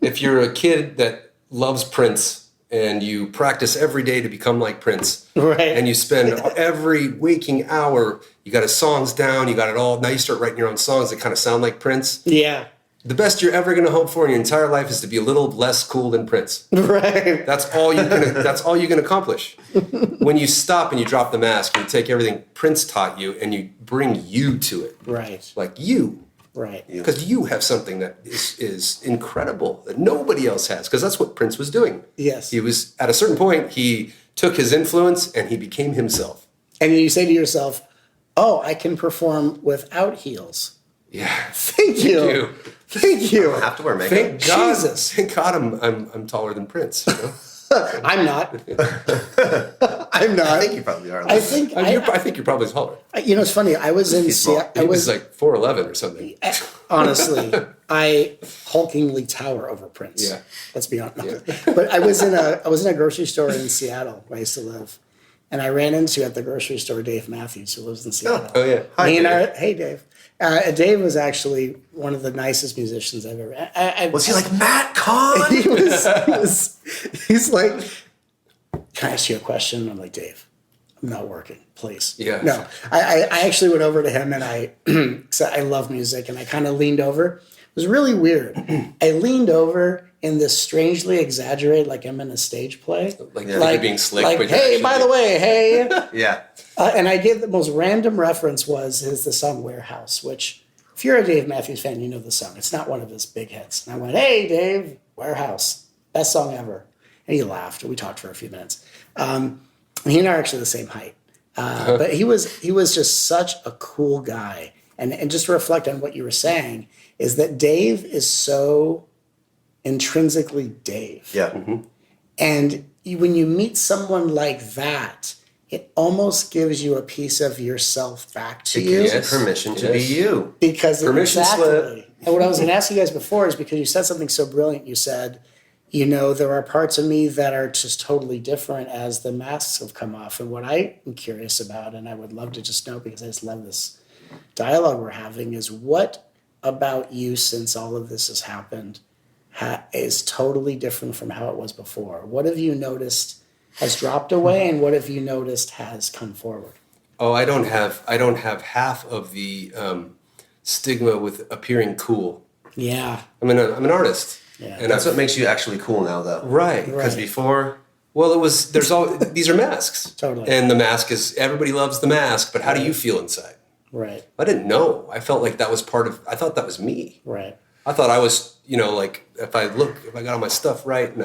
If you're a kid that loves Prince and you practice every day to become like Prince, Right. and you spend every waking hour, you got his songs down, you got it all, now you start writing your own songs that kind of sound like Prince. Yeah. The best you're ever going to hope for in your entire life is to be a little less cool than Prince. Right. That's all you can accomplish. When you stop and you drop the mask and you take everything Prince taught you and you bring you to it. Right. Like you. Right. Because you have something that is incredible that nobody else has. Because that's what Prince was doing. Yes. He was, at a certain point, he took his influence and he became himself. And you say to yourself, oh, I can perform without heels. Yeah. Thank you. Thank you. I don't have to wear makeup. Thank God. Jesus. Thank God I'm taller than Prince. You know? I'm not. I'm not. I think you probably are. I think I think you're probably taller. you know, it's funny. I was in He's small. Seattle. He was like 4'11" or something. Honestly, I hulkingly tower over Prince. Yeah. Let's be honest. But I was in a grocery store in Seattle where I used to live, and I ran into at the grocery store Dave Matthews, who lives in Seattle. Oh, yeah. Hi, Dave. Hey, Dave. Dave was actually one of the nicest musicians I've ever. Was he like Matt Kahn? He's like, can I ask you a question? I'm like, Dave, I'm not working, please. Yeah. No, I actually went over to him and I love music, and I kind of leaned over. It was really weird. I leaned over in this strangely exaggerated, like I'm in a stage play. Like you're being slick. Like, but you're hey, actually- by the way, hey. Yeah. And I gave the most random reference is the song Warehouse, which if you're a Dave Matthews fan, you know the song. It's not one of his big hits. And I went, hey, Dave, Warehouse, best song ever. And he laughed. We talked for a few minutes. He and I are actually the same height. But he was just such a cool guy. And just to reflect on what you were saying is that Dave is so intrinsically Dave. Yeah. Mm-hmm. And when you meet someone like that, it almost gives you a piece of yourself back to It you. gives you permission to be Yes. you. Because Permission exactly. slip. And what I was going to ask you guys before is because you said something so brilliant. You said, you know, there are parts of me that are just totally different as the masks have come off. And what I am curious about, and I would love to just know because I just love this dialogue we're having, is what about you since all of this has happened is totally different from how it was before? What have you noticed has dropped away, and what have you noticed has come forward? Oh, I don't have half of the stigma with appearing cool. Yeah. I'm an artist. Yeah. And That's what makes you actually cool now, though. right. Because before, Well, there's all these are masks. Totally. And the mask is, everybody loves the mask, but how do you feel inside? Right. I didn't know. I felt like that was I thought that was me. Right. I thought I was, like if I got all my stuff right and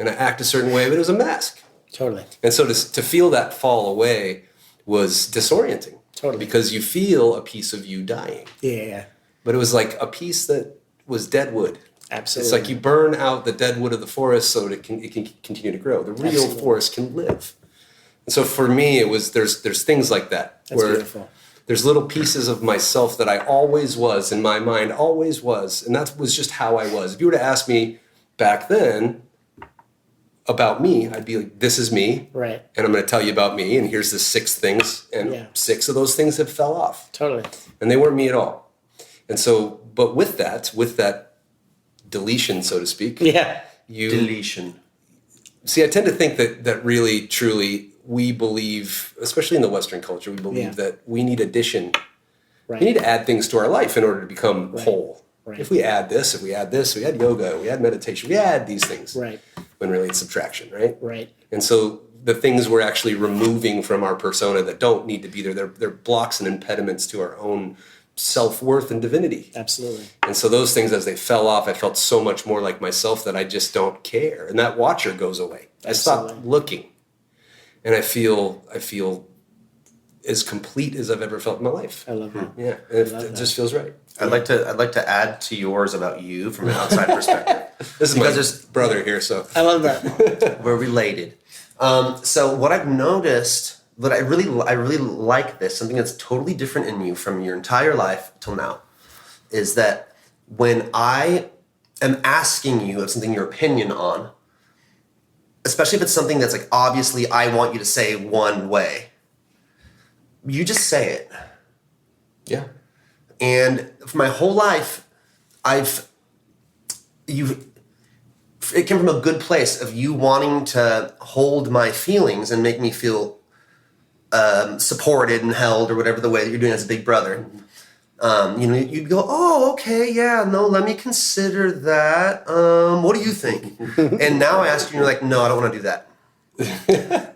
I act a certain way, but it was a mask. Totally. And so to feel that fall away was disorienting. Totally. Because you feel a piece of you dying. Yeah. But it was like a piece that was dead wood. Absolutely. It's like you burn out the dead wood of the forest so that it can continue to grow. The real Absolutely. forest can live. And so for me, there's things like that. That's where beautiful. There's little pieces of myself that I always was in my mind, always was. And that was just how I was. If you were to ask me back then about me, I'd be like, this is me. Right. And I'm going to tell you about me. And here's the 6 things. And Yeah. 6 of those things have fell off. Totally. And they weren't me at all. And so, but with that deletion, so to speak, Yeah. deletion. See, I tend to think that really, truly, we believe, especially in the Western culture, we believe Yeah. that we need addition. Right. We need to add things to our life in order to become whole. Right. If we add this, we add yoga, we add meditation, we add these things. Right. When really it's subtraction, right? Right. And so the things we're actually removing from our persona that don't need to be there. They're blocks and impediments to our own self-worth and divinity. Absolutely. And so those things, as they fell off, I felt so much more like myself that I just don't care. And that watcher goes away. I stopped looking. And I feel as complete as I've ever felt in my life. I love that. Yeah. It just feels right. I'd like to add to yours about you from an outside perspective. This is my brother here, so I love that. We're related. So what I've noticed, but I really like this, something that's totally different in you from your entire life till now, is that when I am asking you of something, your opinion on, especially if it's something that's like, obviously I want you to say one way, you just say it. yeah. And for my whole life, it came from a good place of you wanting to hold my feelings and make me feel supported and held, or whatever the way that you're doing as a big brother. You'd go, oh, okay, yeah, no, let me consider that. What do you think? And now I ask you, and you're like, no, I don't want to do that.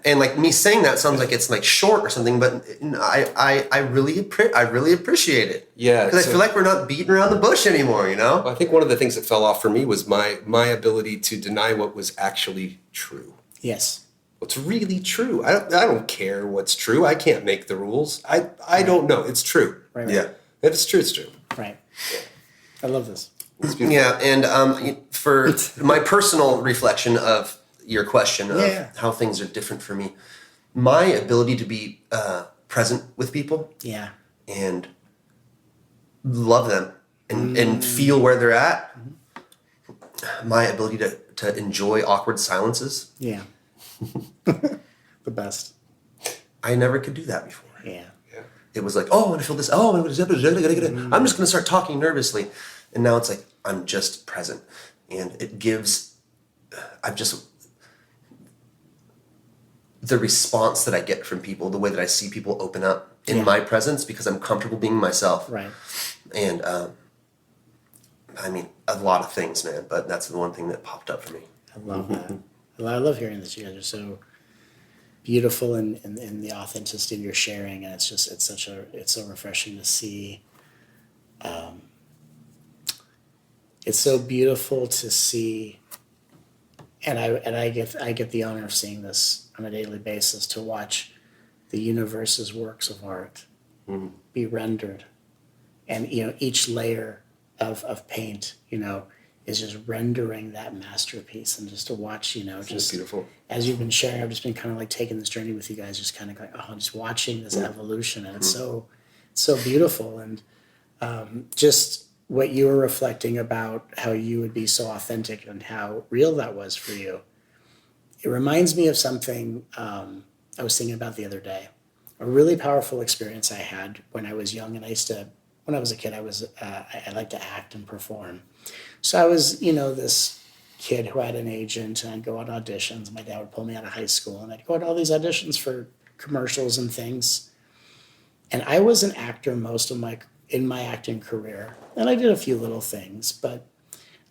And like me saying that sounds like it's like short or something, but I really appreciate it. Yeah, because I feel like we're not beating around the bush anymore. Well, I think one of the things that fell off for me was my ability to deny what was actually true. Yes. What's really true? I don't care what's true. I can't make the rules. I don't know. It's true. Right. Yeah. If it's true, it's true. Right. I love this. Yeah, and for my personal reflection of your question of how things are different for me, my ability to be present with people, and love them and feel where they're at, my ability to enjoy awkward silences, the best. I never could do that before. Yeah. It was like, oh, I want to feel this. Oh, I'm just going to start talking nervously. And now it's like, I'm just present. And it gives, the response that I get from people, the way that I see people open up in my presence, because I'm comfortable being myself. Right. And, I mean, a lot of things, man, but that's the one thing that popped up for me. I love that. I love hearing this. You guys are so beautiful in the authenticity of your sharing, and it's so refreshing to see. It's so beautiful to see, and I get the honor of seeing this on a daily basis, to watch the universe's works of art be rendered, and each layer of paint is just rendering that masterpiece, and just to watch, just beautiful. As you've been sharing, I've just been kind of like taking this journey with you guys, just kind of like, just watching this evolution, and it's so beautiful. And just what you were reflecting about how you would be so authentic and how real that was for you, it reminds me of something I was thinking about the other day, a really powerful experience I had when I was young. And when I was a kid, I liked to act and perform. So I was, this kid who had an agent, and I'd go on auditions. My dad would pull me out of high school, and I'd go to all these auditions for commercials and things. And I was an actor in my acting career, and I did a few little things, but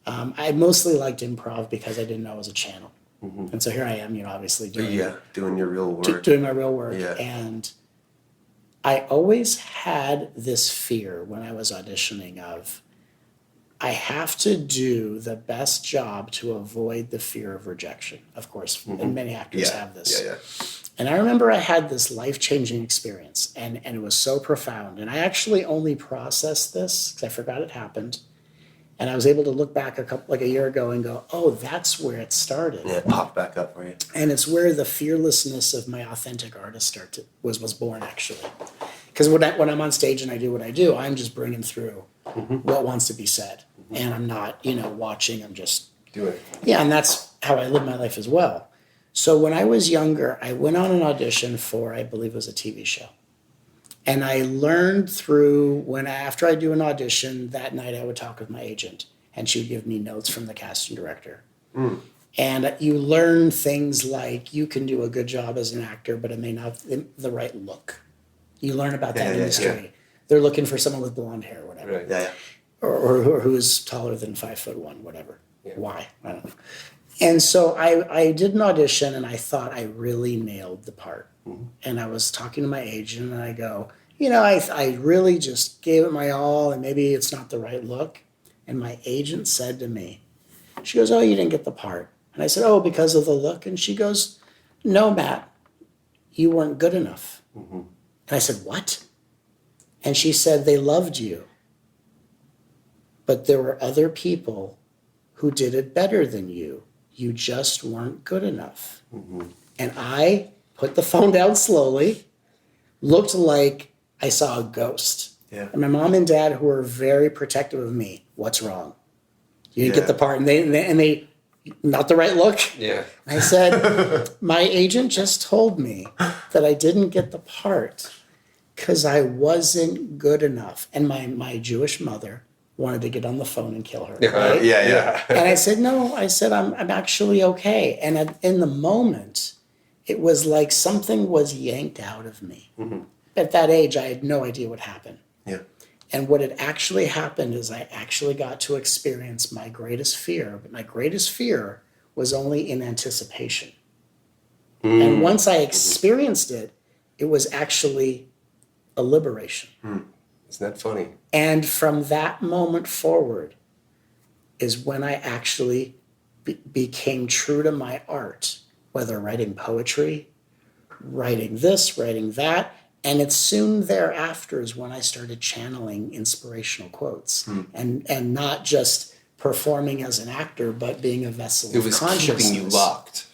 I mostly liked improv because I didn't know it was a channel. And so here I am, obviously doing your real work, doing my real work, and I always had this fear when I was auditioning of, I have to do the best job to avoid the fear of rejection. Of course, and many actors have this. And I remember I had this life-changing experience, and it was so profound. And I actually only processed this because I forgot it happened. And I was able to look back a year ago and go, oh, that's where it started. Yeah, it popped back up for you. And it's where the fearlessness of my authentic artist was born, actually. Because when I'm on stage and I do what I do, I'm just bringing through what wants to be said. And I'm not, watching, I'm just doing it. Yeah, and that's how I live my life as well. So when I was younger, I went on an audition for, I believe it was a TV show. And I learned after I do an audition, that night I would talk with my agent, and she would give me notes from the casting director. And you learn things like, you can do a good job as an actor, but it may not be the right look. You learn about that industry. Yeah. They're looking for someone with blonde hair or whatever. Right. Or who is taller than 5'1", whatever. Yeah. Why? I don't know. And so I did an audition, and I thought I really nailed the part. And I was talking to my agent, and I go, I really just gave it my all, and maybe it's not the right look. And my agent said to me, she goes, "Oh, you didn't get the part." And I said, "Oh, because of the look?" And she goes, "No, Matt, you weren't good enough." And I said, "What?" And she said, "They loved you, but there were other people who did it better than you. You just weren't good enough." And I put the phone down slowly, looked like I saw a ghost. Yeah. And my mom and dad, who were very protective of me, "What's wrong? You didn't get the part." And they not the right look. Yeah. I said, "My agent just told me that I didn't get the part because I wasn't good enough." And my Jewish mother wanted to get on the phone and kill her. Right? Yeah. And I said, "No," I said, I'm actually okay." And in the moment, it was like something was yanked out of me. At that age, I had no idea what happened. Yeah. And what had actually happened is I actually got to experience my greatest fear, but my greatest fear was only in anticipation. And once I experienced it, it was actually a liberation. Isn't that funny? And from that moment forward is when I actually became true to my art, whether writing poetry, writing this, writing that. And it's soon thereafter is when I started channeling inspirational quotes and not just performing as an actor, but being a vessel It of was consciousness. keeping you locked.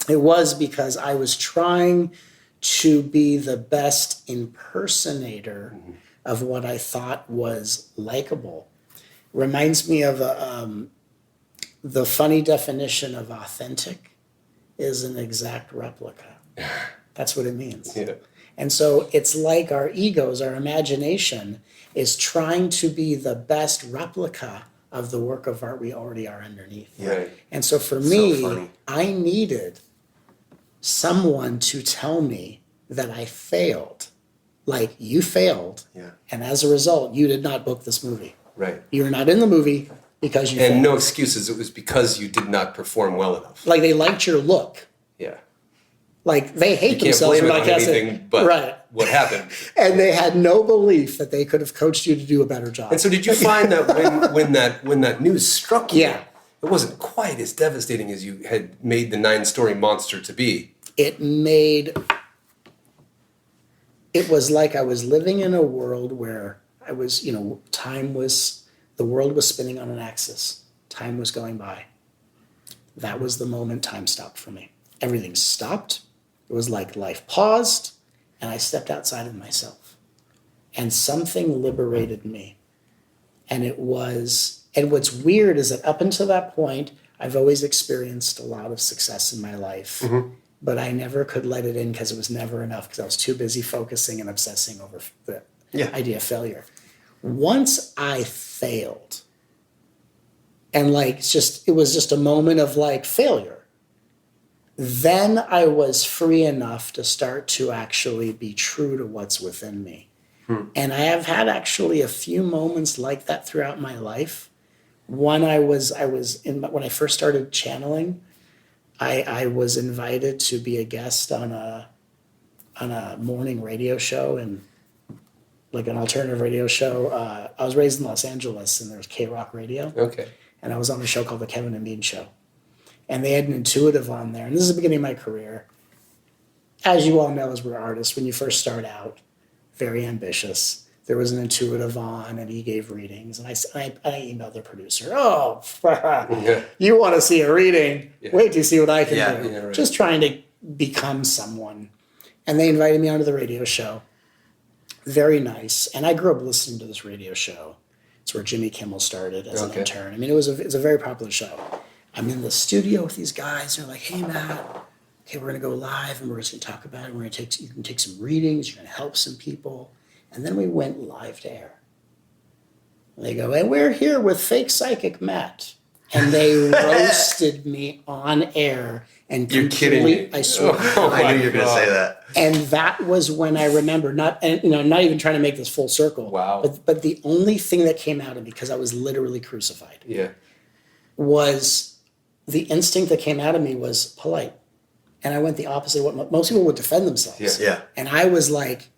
It was because I was trying to be the best impersonator of what I thought was likable. Reminds me of the funny definition of authentic is an exact replica. That's what it means. Yeah. And so it's like our egos, our imagination is trying to be the best replica of the work of art we already are underneath. Right. And so for So me, funny. I needed someone to tell me that I failed. Like, you failed. Yeah. And as a result, you did not book this movie. Right. You're not in the movie because you And failed. no excuses. It was because you did not perform well enough. Like, they liked your look. Yeah. Like, they hate You can't themselves blame for it not on casting. anything but Right. what happened. And they had no belief that they could have coached you to do a better job. And so did you find that when that news struck you, Yeah. it wasn't quite as devastating as you had made the 9-story monster to be? It was like I was living in a world where I was, the world was spinning on an axis. Time was going by. That was the moment time stopped for me. Everything stopped. It was like life paused, and I stepped outside of myself. And something liberated me. And what's weird is that up until that point, I've always experienced a lot of success in my life. But I never could let it in because it was never enough because I was too busy focusing and obsessing over the idea of failure. Once I failed, and it was just a moment of failure, then I was free enough to start to actually be true to what's within me. And I have had actually a few moments like that throughout my life. One, when I first started channeling, I was invited to be a guest on a morning radio show and an alternative radio show. I was raised in Los Angeles and there was K-Rock Radio. Okay. And I was on a show called The Kevin and Bean Show. And they had an intuitive on there. And this is the beginning of my career. As you all know, as we're artists, when you first start out, very ambitious. There was an intuitive on, and he gave readings. And I emailed the producer, "Oh, you want to see a reading? Yeah. Wait to see what I can do." Yeah, right. Just trying to become someone. And they invited me onto the radio show. Very nice. And I grew up listening to this radio show. It's where Jimmy Kimmel started as an intern. I mean, it's a very popular show. I'm in the studio with these guys. They're like, "Hey, Matt, okay, we're going to go live, and we're just going to talk about it. You can take some readings. You're going to help some people." And then we went live to air. And they go, "And we're here with fake psychic Matt." And they roasted me on air. And You're kidding me. I swear. I knew you were going to say that. And that was when I remember, not even trying to make this full circle. Wow. But the only thing that came out of me, because I was literally crucified, Yeah. was the instinct that came out of me was polite. And I went the opposite of what most people would defend themselves. Yeah. And I was like,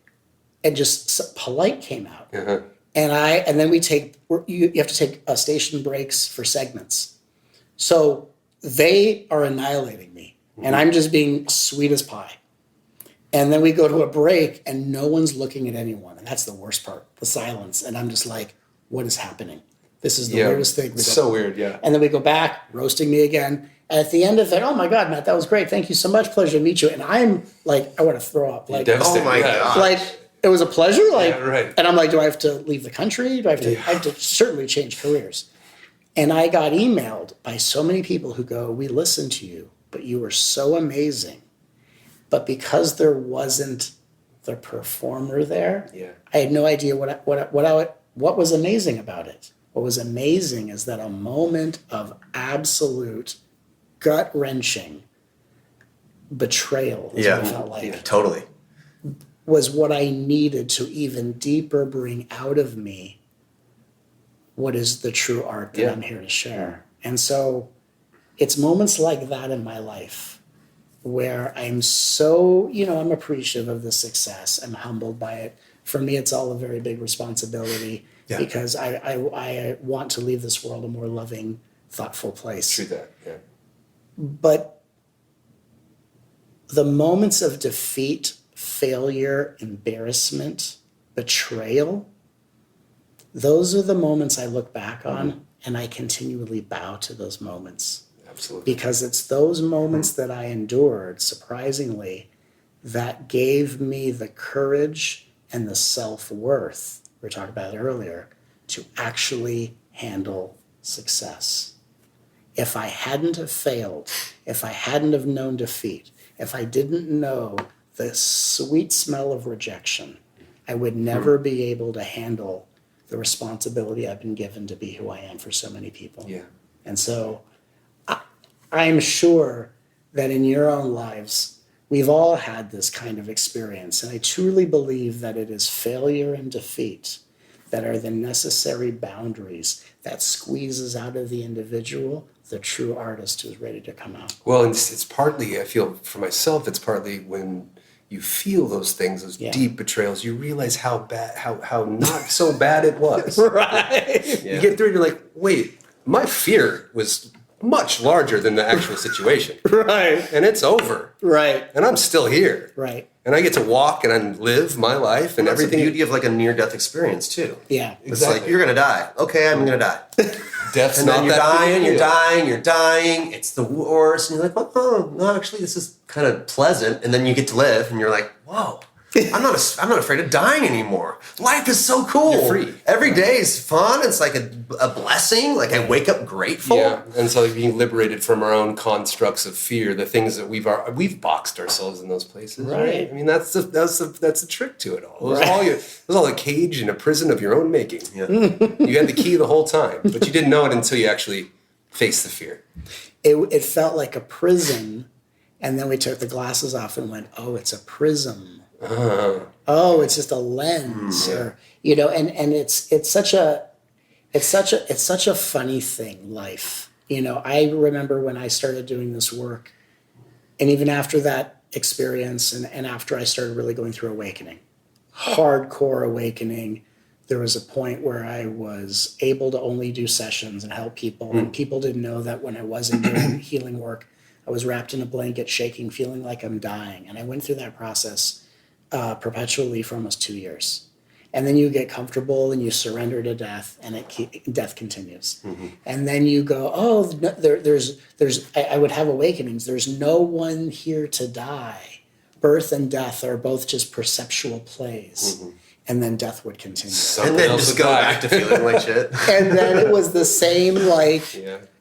and just polite came out. Uh-huh. And then you have to take station breaks for segments. So they are annihilating me, and I'm just being sweet as pie. And then we go to a break, and no one's looking at anyone, and that's the worst part, the silence. And I'm just like, what is happening? This is the weirdest thing. It's so weird, yeah. And then we go back, roasting me again. And at the end of it, oh my God, Matt, that was great. Thank you so much. Pleasure to meet you. And I'm like, I want to throw up. Like, Devastated. Oh my God. like, it was a pleasure. Like, Yeah, right. And I'm like, do I have to leave the country? I have to certainly change careers. And I got emailed by so many people who go, we listened to you, but you were so amazing. But because there wasn't the performer there, I had no idea what was amazing about it. What was amazing is that a moment of absolute gut-wrenching betrayal is what it felt like. Totally. Was what I needed to even deeper bring out of me what is the true art that I'm here to share. And so it's moments like that in my life where I'm so, I'm appreciative of the success. I'm humbled by it. For me, it's all a very big responsibility because I want to leave this world a more loving, thoughtful place. True that, yeah. But the moments of defeat, failure, embarrassment, betrayal, those are the moments I look back on, and I continually bow to those moments. Absolutely. Because it's those moments that I endured, surprisingly, that gave me the courage and the self-worth, we were talking about it earlier, to actually handle success. If I hadn't have failed, if I hadn't have known defeat, if I didn't know the sweet smell of rejection, I would never be able to handle the responsibility I've been given to be who I am for so many people. Yeah. And so I'm sure that in your own lives, we've all had this kind of experience. And I truly believe that it is failure and defeat that are the necessary boundaries that squeezes out of the individual the true artist who's ready to come out. Well, it's partly, I feel for myself, it's partly when you feel those things, those deep betrayals, you realize how bad, how not so bad it was. Right. You get through it, you're like, wait, my fear was much larger than the actual situation. Right. And it's over. Right. And I'm still here. Right. And I get to walk and live my life and That's everything. the beauty of like a near-death experience too. Yeah. It's like, you're going to die. Okay, I'm going to die. Death's And not then you're that dying, big a deal. you're dying. It's the worst. And you're like, well, oh, no, actually, this is kind of pleasant. And then you get to live and you're like, whoa, I'm not afraid of dying anymore. Life is so cool. You're free. Every day is fun. It's like a blessing. Like I wake up grateful. Yeah, and so like being liberated from our own constructs of fear, the things that we've boxed ourselves in those places, right? I mean, that's the trick to it all. It was all a cage and a prison of your own making. Yeah. You had the key the whole time, but you didn't know it until you actually faced the fear. It felt like a prison, and then we took the glasses off and went, oh, it's a prism. Oh, it's just a lens, or and it's such a funny thing, life. I remember when I started doing this work, and even after that experience, and after I started really going through awakening, hardcore awakening, there was a point where I was able to only do sessions and help people, and people didn't know that when I wasn't doing healing work, I was wrapped in a blanket, shaking, feeling like I'm dying, and I went through that process perpetually for almost 2 years. And then you get comfortable and you surrender to death, and death continues. And then you go, oh, I would have awakenings. There's no one here to die. Birth and death are both just perceptual plays. And then death would continue. And then just go back to feeling like shit. And then it was the same,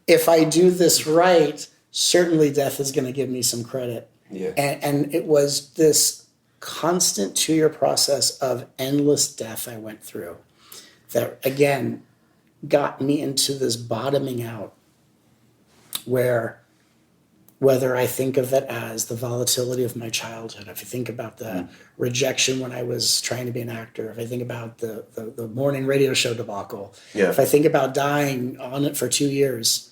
if I do this right, certainly death is going to give me some credit. Yeah. And it was this constant 2-year process of endless death I went through that, again, got me into this bottoming out where, whether I think of it as the volatility of my childhood, if I think about the rejection when I was trying to be an actor, if I think about the morning radio show debacle, if I think about dying on it for 2 years,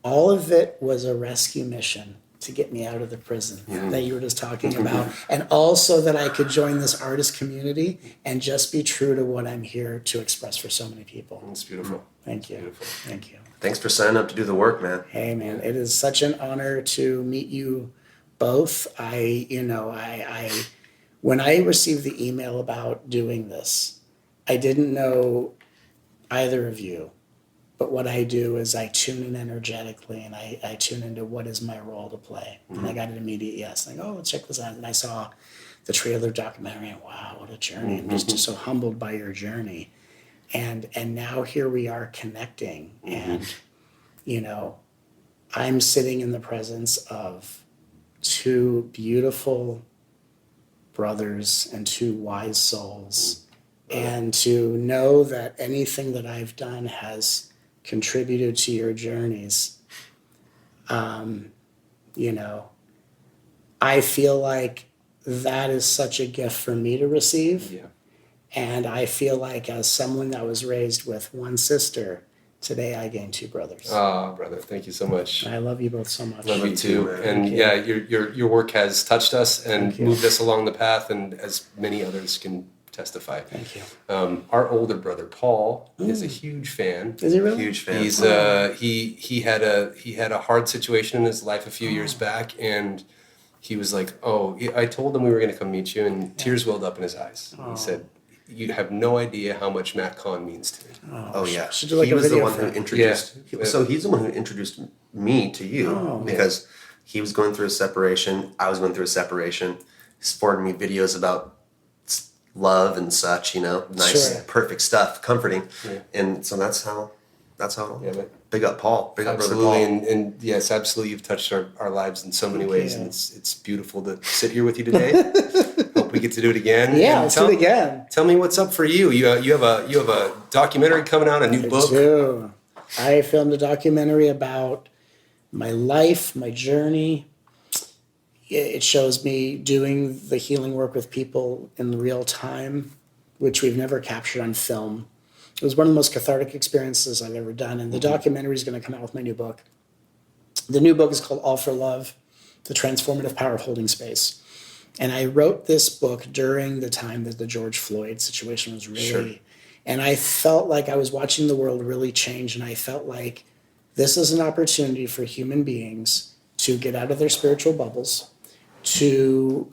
all of it was a rescue mission to get me out of the prison that you were just talking about. And also that I could join this artist community and just be true to what I'm here to express for so many people. It's beautiful. Thank you. Beautiful. Thank you. Thanks for signing up to do the work, man. Hey man, it is such an honor to meet you both. When I received the email about doing this, I didn't know either of you. But what I do is I tune in energetically and I tune into what is my role to play. And I got an immediate yes. Like, oh, let's check this out. And I saw the trailer documentary and wow, what a journey. I'm just so humbled by your journey. And now here we are connecting. And, I'm sitting in the presence of two beautiful brothers and two wise souls. And to know that anything that I've done has contributed to your journeys. I feel like that is such a gift for me to receive. Yeah. And I feel like as someone that was raised with one sister, today I gained two brothers. Oh, brother, thank you so much. I love you both so much. Love you too. man. And yeah, your work has touched us and you. moved us along the path, and as many others can testify. Thank you. Our older brother Paul is a huge fan. Is he really? Huge fan. He's he had a hard situation in his life a few years back, and he was like, I told him we were going to come meet you, and tears welled up in his eyes. He said, "You have no idea how much Matt Kahn means to me." Oh yeah, Should do like he a was the video one for who him. introduced. Yeah. So he's the one who introduced me to you because he was going through a separation. I was going through a separation. He's forwarded me videos about love and such. Nice, Sure. perfect stuff, comforting. Yeah. And so that's how. Yeah, but Big up Paul. Big up brother absolutely, Paul. and yes, absolutely, you've touched our lives in so many ways, you. and it's beautiful to sit here with you today. Hope we get to do it again. Yeah, And let's do it again. Tell me what's up for you. You have a documentary coming out, a new book. do. I filmed a documentary about my life, my journey. It shows me doing the healing work with people in real time, which we've never captured on film. It was one of the most cathartic experiences I've ever done. And the documentary is going to come out with my new book. The new book is called All for Love, The Transformative Power of Holding Space. And I wrote this book during the time that the George Floyd situation was really, and I felt like I was watching the world really change. And I felt like this is an opportunity for human beings to get out of their spiritual bubbles, to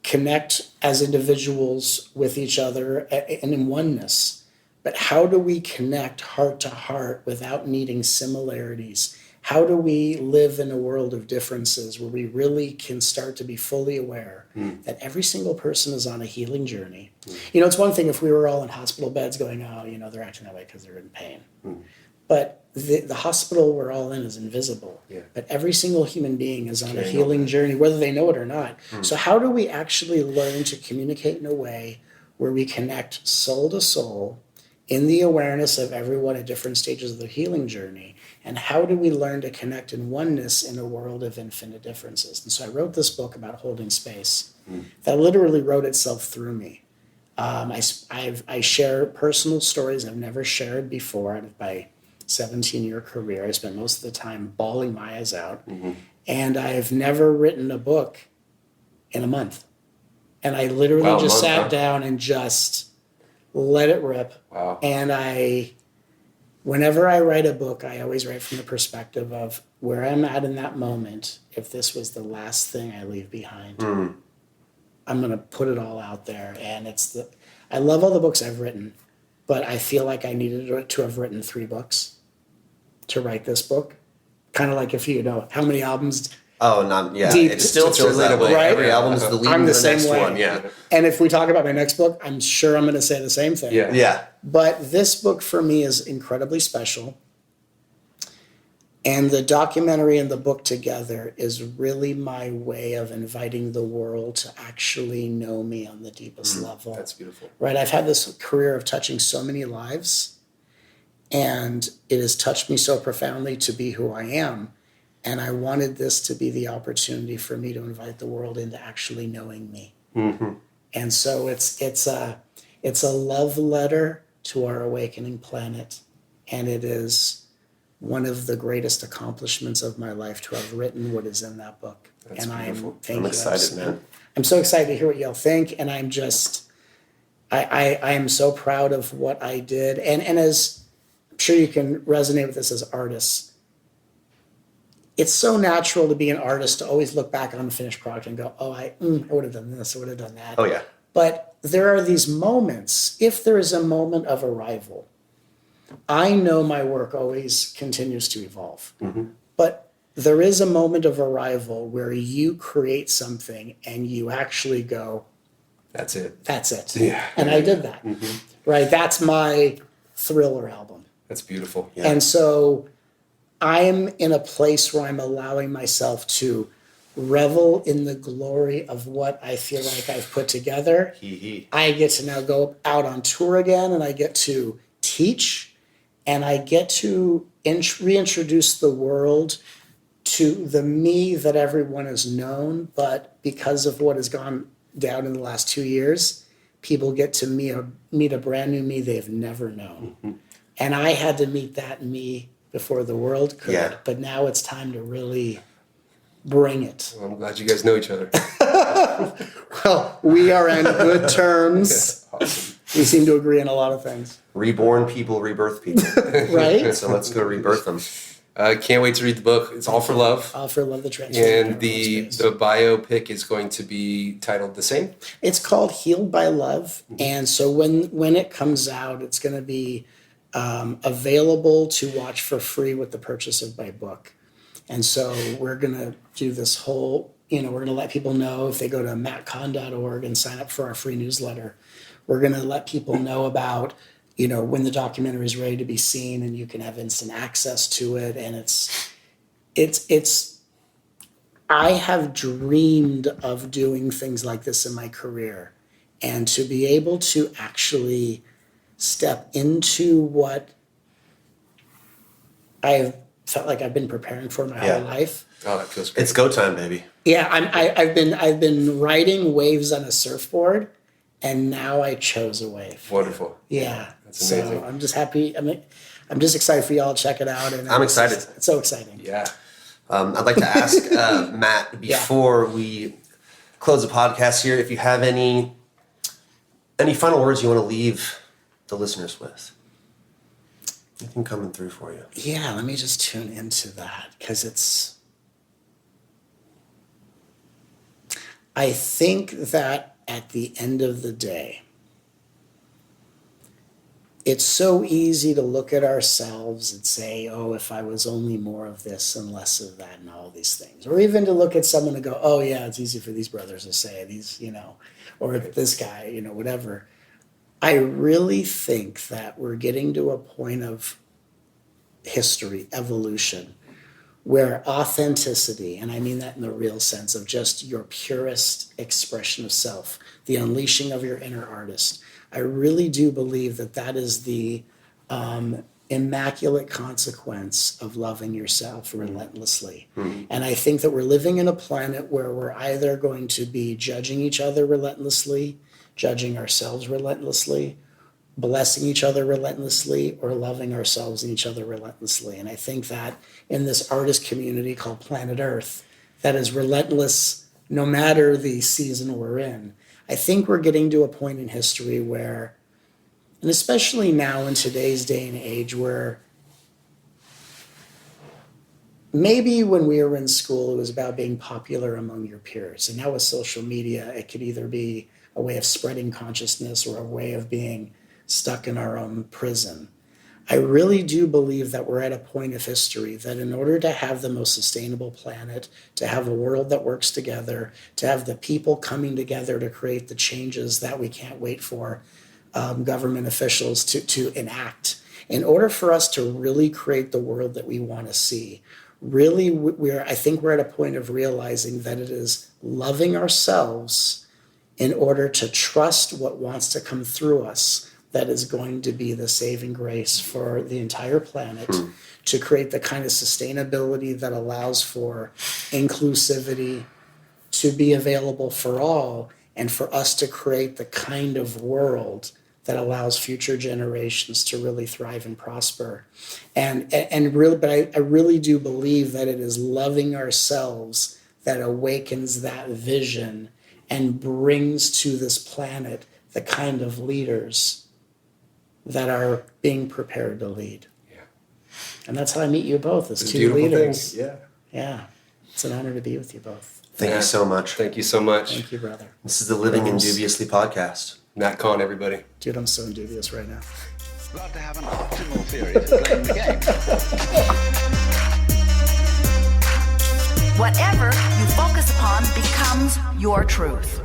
connect as individuals with each other and in oneness. But how do we connect heart to heart without needing similarities? How do we live in a world of differences where we really can start to be fully aware that every single person is on a healing journey? It's one thing if we were all in hospital beds going, they're acting that way because they're in pain. But the hospital we're all in is invisible. Yeah. But every single human being is on a healing journey, whether they know it or not. So how do we actually learn to communicate in a way where we connect soul to soul in the awareness of everyone at different stages of the healing journey? And how do we learn to connect in oneness in a world of infinite differences? And so I wrote this book about holding space that literally wrote itself through me. I share personal stories I've never shared before out of my 17-year career. I spent most of the time bawling my eyes out. And I've never written a book in a month. And I literally just sat down and just let it rip. Wow. And whenever I write a book, I always write from the perspective of where I'm at in that moment. If this was the last thing I leave behind, I'm going to put it all out there. And I love all the books I've written, but I feel like I needed to have written 3 books to write this book. Kind of like if how many albums. Oh, not yeah. Deep. It still It's feels that relatable. way. Right? Every album is the lead I'm to the the same next way. one. Yeah. And if we talk about my next book, I'm sure I'm going to say the same thing. Yeah. Yeah. But this book for me is incredibly special. And the documentary and the book together is really my way of inviting the world to actually know me on the deepest level. That's beautiful. Right? I've had this career of touching so many lives, and it has touched me so profoundly to be who I am. And I wanted this to be the opportunity for me to invite the world into actually knowing me. And so it's a love letter to our awakening planet. And it is one of the greatest accomplishments of my life to have written what is in that book. That's and beautiful. I'm excited, man. I'm so excited to hear what y'all think, and I'm just, I am so proud of what I did. And as I'm sure you can resonate with this as artists, it's so natural to be an artist to always look back on the finished product and go, oh, I would have done this, I would have done that. Oh, yeah. But there are these moments, if there is a moment of arrival, I know my work always continues to evolve. But there is a moment of arrival where you create something and you actually go, That's it. that's it. Yeah. And I did that. Right? That's my Thriller album. That's beautiful. Yeah. And so I'm in a place where I'm allowing myself to revel in the glory of what I feel like I've put together. I get to now go out on tour again, and I get to teach, and I get to reintroduce the world to the me that everyone has known. But because of what has gone down in the last 2 years, people get to meet a brand new me they've never known. And I had to meet that me before the world could. Yeah. But now it's time to really bring it. Well, I'm glad you guys know each other. Well, we are on good terms. Awesome. We seem to agree on a lot of things. Reborn people, rebirth people. Right? So let's go rebirth them. Can't wait to read the book. It's All for Love. All for Love, the Transformative. And the biopic is going to be titled the same? It's called Healed by Love. And so when it comes out, it's going to be available to watch for free with the purchase of my book. And so we're going to do this whole, we're going to let people know if they go to mattcahn.org and sign up for our free newsletter. We're going to let people know about, when the documentary is ready to be seen, and you can have instant access to it. And I have dreamed of doing things like this in my career, and to be able to actually step into what I've felt like I've been preparing for my whole life. Oh, that feels great. It's go time, baby. Yeah, I've been riding waves on a surfboard, and now I chose a wave. Wonderful. Yeah, That's amazing. So I'm just happy. I'm just excited for y'all to check it out. And I'm excited. It's so exciting. Yeah. I'd like to ask Matt, before we close the podcast here, if you have any final words you want to leave the listeners with. Anything coming through for you? Yeah, let me just tune into that, because I think that at the end of the day, it's so easy to look at ourselves and say, oh, if I was only more of this and less of that and all these things. Or even to look at someone and go, oh, yeah, it's easy for these brothers to say these, or this guy, whatever. I really think that we're getting to a point of history, evolution, where authenticity, and I mean that in the real sense of just your purest expression of self, the unleashing of your inner artist, I really do believe that is the immaculate consequence of loving yourself relentlessly. And I think that we're living in a planet where we're either going to be judging each other relentlessly, judging ourselves relentlessly, blessing each other relentlessly, or loving ourselves and each other relentlessly. And I think that in this artist community called Planet Earth, that is relentless no matter the season we're in, I think we're getting to a point in history where, and especially now in today's day and age, where maybe when we were in school, it was about being popular among your peers. And now with social media, it could either be a way of spreading consciousness or a way of being stuck in our own prison. I really do believe that we're at a point of history that in order to have the most sustainable planet, to have a world that works together, to have the people coming together to create the changes that we can't wait for government officials to enact, in order for us to really create the world that we want to see, really I think we're at a point of realizing that it is loving ourselves in order to trust what wants to come through us that is going to be the saving grace for the entire planet, to create the kind of sustainability that allows for inclusivity to be available for all, and for us to create the kind of world that allows future generations to really thrive and prosper. And really, but I really do believe that it is loving ourselves that awakens that vision and brings to this planet the kind of leaders that are being prepared to lead. Yeah. And that's how I meet you both as It's a two beautiful leaders. thing. Yeah. Yeah. It's an honor to be with you both. Thank you so much. Thank you so much. Thank you, brother. This is the Living Indubiously podcast. Matt Kahn, everybody. Dude, I'm so indubious right now. About to have an optimal theory for playing the game. Whatever you focus upon becomes your truth.